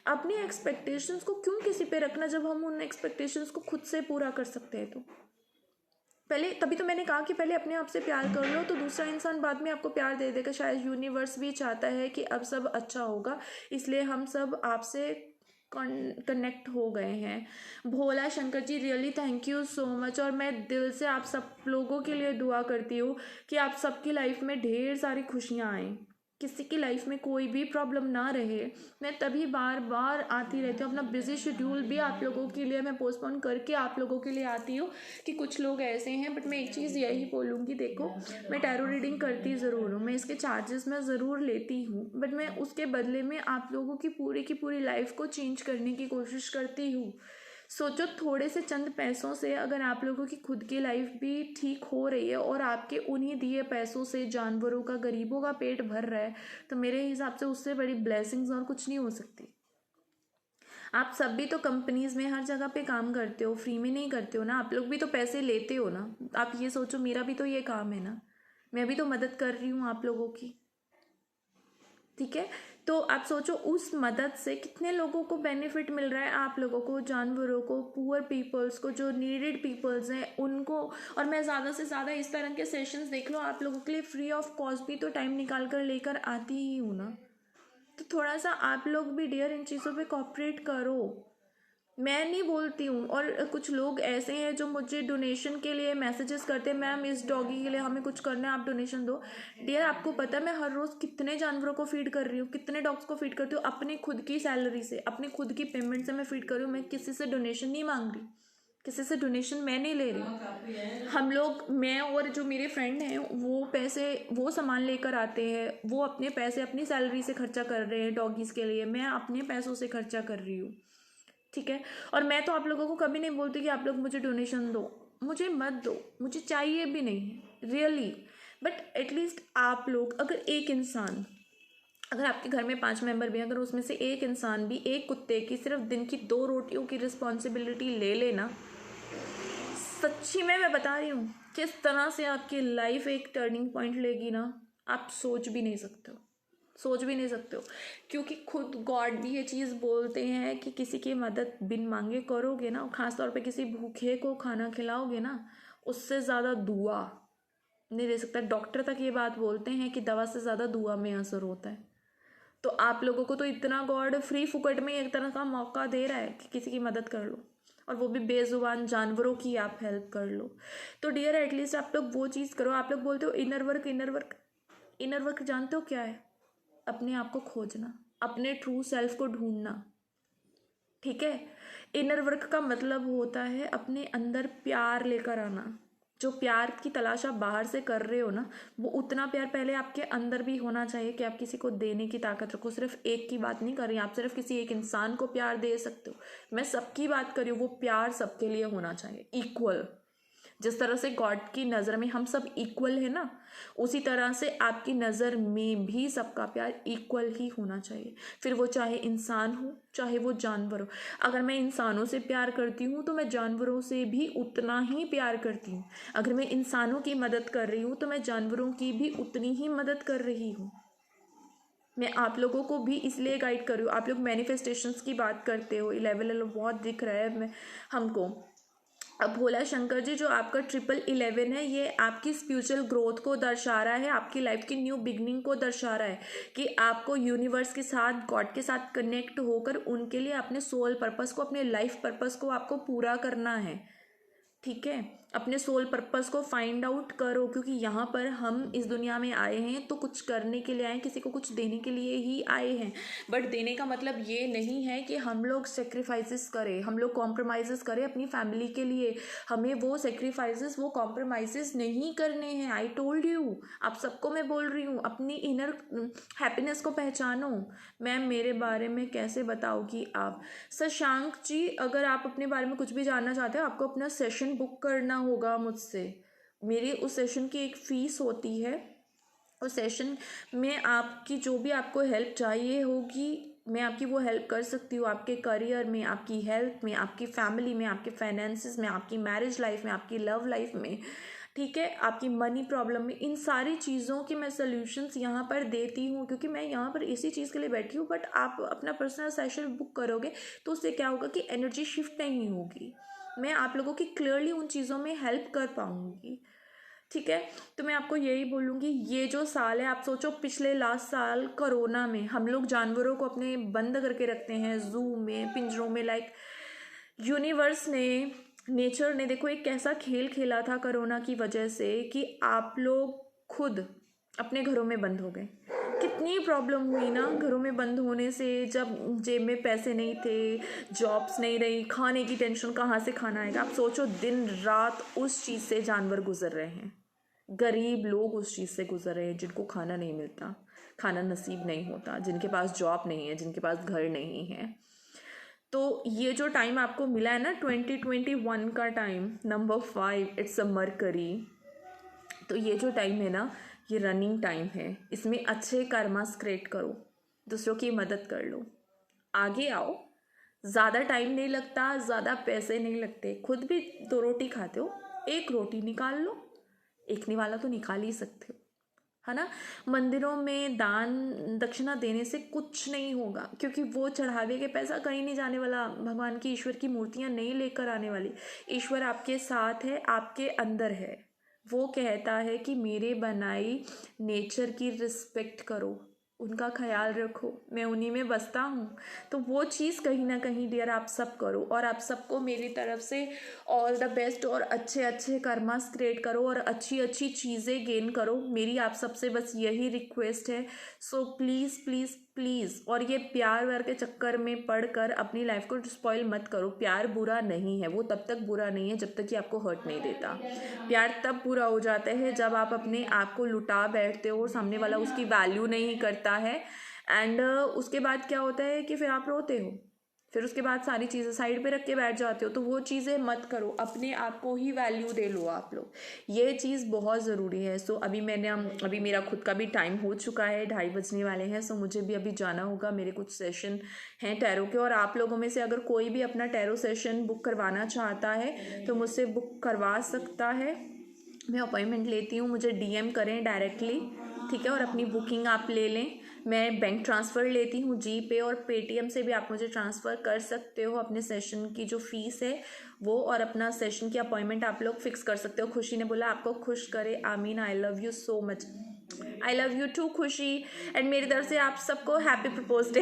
S1: अपनी एक्सपेक्टेशंस को क्यों किसी पे रखना, जब हम उन एक्सपेक्टेशंस को खुद से पूरा कर सकते हैं। तो पहले, तभी तो मैंने कहा कि पहले अपने आप से प्यार कर लो, तो दूसरा इंसान बाद में आपको प्यार दे देगा। शायद यूनिवर्स भी चाहता है कि अब सब अच्छा होगा, इसलिए हम सब आपसे कनेक्ट हो गए हैं। Bhola Shankar ji, really thank you so much. और मैं दिल से आप सब लोगों के लिए दुआ करती हूँ कि आप सबकी लाइफ में ढेर सारी खुशियाँ आएँ, किसी की लाइफ में कोई भी प्रॉब्लम ना रहे। मैं तभी बार बार आती रहती हूँ, अपना बिजी शेड्यूल भी आप लोगों के लिए मैं पोस्टपोन करके आप लोगों के लिए आती हूँ, कि कुछ लोग ऐसे हैं। बट मैं एक चीज़ यही बोलूँगी, देखो मैं टैरो रीडिंग करती ज़रूर हूँ, मैं इसके चार्जेस मैं ज़रूर लेती हूँ, बट मैं उसके बदले में आप लोगों की पूरी लाइफ को चेंज करने की कोशिश करती हूँ। सोचो, थोड़े से चंद पैसों से अगर आप लोगों की खुद की लाइफ भी ठीक हो रही है, और आपके उन्हीं दिए पैसों से जानवरों का, गरीबों का पेट भर रहा है, तो मेरे हिसाब से उससे बड़ी ब्लेसिंग्स और कुछ नहीं हो सकती। आप सब भी तो कंपनीज में हर जगह पे काम करते हो, फ्री में नहीं करते हो ना, आप लोग भी तो पैसे लेते हो ना। आप ये सोचो, मेरा भी तो ये काम है ना, मैं भी तो मदद कर रही हूँ आप लोगों की, ठीक है। तो आप सोचो, उस मदद से कितने लोगों को बेनिफिट मिल रहा है, आप लोगों को, जानवरों को, पुअर पीपल्स को, जो नीडेड पीपल्स हैं उनको। और मैं ज़्यादा से ज़्यादा इस तरह के सेशंस, देख लो, आप लोगों के लिए फ्री ऑफ कॉस्ट भी तो टाइम निकाल कर लेकर आती ही हूँ ना। तो थोड़ा सा आप लोग भी डियर इन चीज़ों पे कॉपरेट करो, मैं नहीं बोलती हूँ। और कुछ लोग ऐसे हैं जो मुझे डोनेशन के लिए मैसेजेस करते हैं, मैम इस डॉगी के लिए हमें कुछ करना है, आप डोनेशन दो। डियर, आपको पता है मैं हर रोज़ कितने जानवरों को फीड कर रही हूँ, कितने डॉग्स को फीड करती हूँ, अपनी खुद की सैलरी से, अपनी खुद की पेमेंट से मैं फीड कर रही हूँ। मैं किसी से डोनेशन नहीं मांग रही, किसी से डोनेशन मैं नहीं ले रही। हम लोग, मैं और जो मेरे फ्रेंड हैं, वो पैसे, वो सामान लेकर आते हैं, वो अपने पैसे अपनी सैलरी से खर्चा कर रहे हैं डॉगीज़ के लिए, मैं अपने पैसों से खर्चा कर रही हूँ, ठीक है। और मैं तो आप लोगों को कभी नहीं बोलती कि आप लोग मुझे डोनेशन दो, मुझे मत दो, मुझे चाहिए भी नहीं रियली। बट एटलीस्ट आप लोग, अगर एक इंसान, अगर आपके घर में 5 मेंबर भी हैं, अगर उसमें से एक इंसान भी एक कुत्ते की सिर्फ दिन की 2 रोटियों की रिस्पॉन्सिबिलिटी ले लेना, सच्ची में मैं बता रही हूँ किस तरह से आपकी लाइफ एक टर्निंग पॉइंट लेगी ना, आप सोच भी नहीं सकते हो, सोच भी नहीं सकते हो। क्योंकि खुद गॉड भी ये चीज़ बोलते हैं कि किसी की मदद बिन मांगे करोगे ना, खासतौर पे किसी भूखे को खाना खिलाओगे ना, उससे ज़्यादा दुआ नहीं दे सकता। डॉक्टर तक ये बात बोलते हैं कि दवा से ज़्यादा दुआ में असर होता है। तो आप लोगों को तो इतना गॉड फ्री फुकट में एक तरह का मौका दे रहा है कि किसी की मदद कर लो, और वो भी बेजुबान जानवरों की आप हेल्प कर लो। तो डियर, एटलीस्ट आप लोग वो चीज़ करो। आप लोग बोलते हो inner work, inner work, inner work जानते हो क्या है? अपने आप को खोजना, अपने ट्रू सेल्फ को ढूंढना, ठीक है। इनर वर्क का मतलब होता है अपने अंदर प्यार लेकर आना। जो प्यार की तलाश आप बाहर से कर रहे हो ना, वो उतना प्यार पहले आपके अंदर भी होना चाहिए कि आप किसी को देने की ताकत रखो। सिर्फ एक की बात नहीं कर रही, आप सिर्फ किसी एक इंसान को प्यार दे सकते हो, मैं सबकी बात कर रही हूँ। वो प्यार सबके लिए होना चाहिए, इक्वल। जिस तरह से गॉड की नज़र में हम सब इक्वल है ना, उसी तरह से आपकी नज़र में भी सबका प्यार इक्वल ही होना चाहिए। फिर वो चाहे इंसान हो, चाहे वो जानवर हो। अगर मैं इंसानों से प्यार करती हूँ तो मैं जानवरों से भी उतना ही प्यार करती हूँ। अगर मैं इंसानों की मदद कर रही हूँ तो मैं जानवरों की भी उतनी ही मदद कर रही हूँ। मैं आप लोगों को भी इसलिए गाइड कर रही हूँ। आप लोग मैनिफेस्टेशंस की बात करते हो, 11 बहुत दिख रहा है मैं हमको। अब भोला शंकर जी, जो आपका 1111 है, ये आपकी स्पिरिचुअल ग्रोथ को दर्शा रहा है, आपकी लाइफ की न्यू बिगनिंग को दर्शा रहा है कि आपको यूनिवर्स के साथ, गॉड के साथ कनेक्ट होकर उनके लिए अपने सोल पर्पस को, अपने लाइफ पर्पस को आपको पूरा करना है। ठीक है, अपने सोल पर्पस को फाइंड आउट करो, क्योंकि यहाँ पर हम इस दुनिया में आए हैं तो कुछ करने के लिए आए हैं, किसी को कुछ देने के लिए ही आए हैं। बट देने का मतलब ये नहीं है कि हम लोग सेक्रीफाइसेस करें, हम लोग कॉम्प्रोमाइज़ करें अपनी फैमिली के लिए। हमें वो सेक्रीफाइसेस, वो कॉम्प्रोमाइज़ नहीं करने हैं। आई टोल्ड यू, आप सबको मैं बोल रही हूँ, अपनी इनर हैप्पीनेस को पहचानो। मैम मेरे बारे में कैसे बताओगी आप? शशांक जी, अगर आप अपने बारे में कुछ भी जानना चाहते हो, आपको अपना सेशन बुक करना होगा मुझसे। मेरी उस सेशन की एक फ़ीस होती है। उस सेशन में आपकी जो भी आपको हेल्प चाहिए होगी, मैं आपकी वो हेल्प कर सकती हूँ। आपके करियर में, आपकी हेल्थ में, आपकी फैमिली में, आपके फाइनेंसिस में, आपकी मैरिज लाइफ में, आपकी लव लाइफ में, ठीक है, आपकी मनी प्रॉब्लम में, इन सारी चीज़ों के मैं सॉल्यूशंस यहाँ पर देती हूँ, क्योंकि मैं यहाँ पर इसी चीज़ के लिए बैठी हूँ। बट आप अपना पर्सनल सेशन बुक करोगे तो उससे क्या होगा कि एनर्जी शिफ्ट नहीं होगी, मैं आप लोगों की क्लियरली उन चीज़ों में हेल्प कर पाऊँगी। ठीक है, तो मैं आपको यही बोलूँगी, ये जो साल है, आप सोचो पिछले लास्ट साल कोरोना में हम लोग जानवरों को अपने बंद करके रखते हैं जू में, पिंजरों में। लाइक यूनिवर्स ने, नेचर ने देखो एक कैसा खेल खेला था कोरोना की वजह से कि आप लोग खुद अपने घरों में बंद हो गए। कितनी प्रॉब्लम हुई ना घरों में बंद होने से, जब जेब में पैसे नहीं थे, जॉब्स नहीं रही, खाने की टेंशन, कहाँ से खाना आएगा। आप सोचो दिन रात उस चीज़ से जानवर गुजर रहे हैं, गरीब लोग उस चीज़ से गुजर रहे हैं, जिनको खाना नहीं मिलता, खाना नसीब नहीं होता, जिनके पास जॉब नहीं है, जिनके पास घर नहीं है। तो ये जो टाइम आपको मिला है ना 2021 का time, number 5, it's a mercury. तो ये जो टाइम है ना, ये रनिंग टाइम है। इसमें अच्छे कर्मास क्रिएट करो, दूसरों की मदद कर लो, आगे आओ। ज़्यादा टाइम नहीं लगता, ज़्यादा पैसे नहीं लगते। खुद भी 2 रोटी खाते हो, 1 रोटी निकाल लो, एक निवाला तो निकाल ही सकते हो, है ना। मंदिरों में दान दक्षिणा देने से कुछ नहीं होगा, क्योंकि वो चढ़ावे के पैसा कहीं नहीं जाने वाला। भगवान की, ईश्वर की मूर्तियाँ नहीं लेकर आने वाली। ईश्वर आपके साथ है, आपके अंदर है। वो कहता है कि मेरे बनाई नेचर की रिस्पेक्ट करो, उनका ख्याल रखो, मैं उन्हीं में बसता हूँ। तो वो चीज़ कहीं ना कहीं डियर आप सब करो, और आप सबको मेरी तरफ से ऑल द बेस्ट, और अच्छे अच्छे कर्मास क्रिएट करो और अच्छी अच्छी चीज़ें गेन करो। मेरी आप सबसे बस यही रिक्वेस्ट है। सो प्लीज़ प्लीज़ प्लीज़, और ये प्यार व्यार के चक्कर में पढ़कर अपनी लाइफ को स्पॉइल मत करो। प्यार बुरा नहीं है, वो तब तक बुरा नहीं है जब तक कि आपको हर्ट नहीं देता। प्यार तब बुरा हो जाता है जब आप अपने आप को लुटा बैठते हो और सामने वाला उसकी वैल्यू नहीं करता है। एंड उसके बाद क्या होता है कि फिर आप रोते हो, फिर उसके बाद सारी चीज़ें साइड पे रख के बैठ जाते हो। तो वो चीज़ें मत करो, अपने आप को ही वैल्यू दे लो आप लोग, ये चीज़ बहुत ज़रूरी है। सो अभी मेरा खुद का भी टाइम हो चुका है, 2:30 बजने वाले हैं। सो मुझे भी अभी जाना होगा, मेरे कुछ सेशन हैं टैरो के। और आप लोगों में से अगर कोई भी अपना टैरो सेशन बुक करवाना चाहता है तो मुझसे बुक करवा सकता है, मैं अपॉइंटमेंट लेती हूँ, मुझे DM करें डायरेक्टली, ठीक है। और अपनी बुकिंग आप ले लें। मैं बैंक ट्रांसफ़र लेती हूँ, GPay और Paytm से भी आप मुझे ट्रांसफ़र कर सकते हो अपने सेशन की जो फ़ीस है वो, और अपना सेशन की अपॉइंटमेंट आप लोग फिक्स कर सकते हो। खुशी ने बोला आपको खुश करे, आमीन। I love you so much, I love you too Khushi. And मेरी तरफ से आप सबको हैप्पी प्रपोज डे।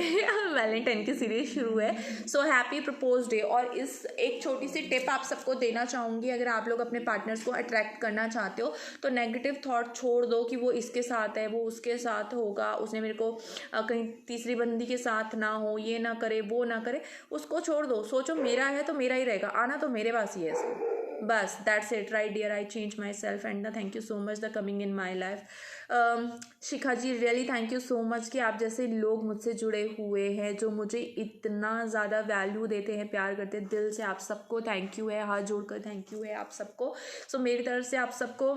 S1: वैलेंटाइन की सीरीज शुरू है, सो हैप्पी प्रपोज डे। और इस एक छोटी सी टिप आप सबको देना चाहूँगी, अगर आप लोग अपने पार्टनर्स को अट्रैक्ट करना चाहते हो तो नेगेटिव थॉट छोड़ दो कि वो इसके साथ है, वो उसके साथ होगा, उसने मेरे को कहीं तीसरी बंदी के साथ ना हो, ये ना करे, वो ना करे, उसको छोड़ दो। सोचो मेरा है तो मेरा ही रहेगा, आना तो मेरे पास ही है इसको, बस that's it right dear. I change myself and thank you so much the coming in my life. Shikha ji really thank you so much कि आप जैसे लोग मुझसे जुड़े हुए हैं, जो मुझे इतना ज़्यादा वैल्यू देते हैं, प्यार करते हैं। दिल से आप सबको थैंक यू है, हाथ जोड़कर थैंक यू है आप सबको। सो मेरी तरफ से आप सबको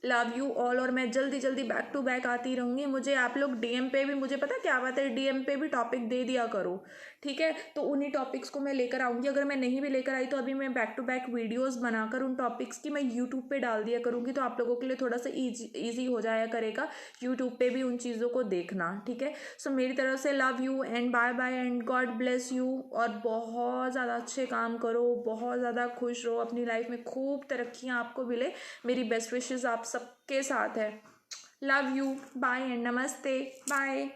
S1: लव यू ऑल। और मैं जल्दी जल्दी बैक टू बैक आती रहूँगी। मुझे आप लोग डीएम पे भी, मुझे पता क्या बात है, डीएम पे भी टॉपिक दे दिया करो, ठीक है। तो उन्हीं टॉपिक्स को मैं लेकर आऊँगी। अगर मैं नहीं भी लेकर आई तो अभी मैं बैक टू बैक वीडियोस बनाकर उन टॉपिक्स की मैं यूट्यूब पे डाल दिया करूँगी, तो आप लोगों के लिए थोड़ा सा ईजी हो जाया करेगा यूट्यूब पे भी उन चीज़ों को देखना, ठीक है। सो मेरी तरफ से love you and bye bye and God bless you. और बहुत ज़्यादा अच्छे काम करो, बहुत ज़्यादा खुश रहो, अपनी लाइफ में खूब तरक्कियाँ आपको मिले। मेरी बेस्ट विशेज़ आप सबके साथ है। लव यू, बाय एंड नमस्ते, बाय।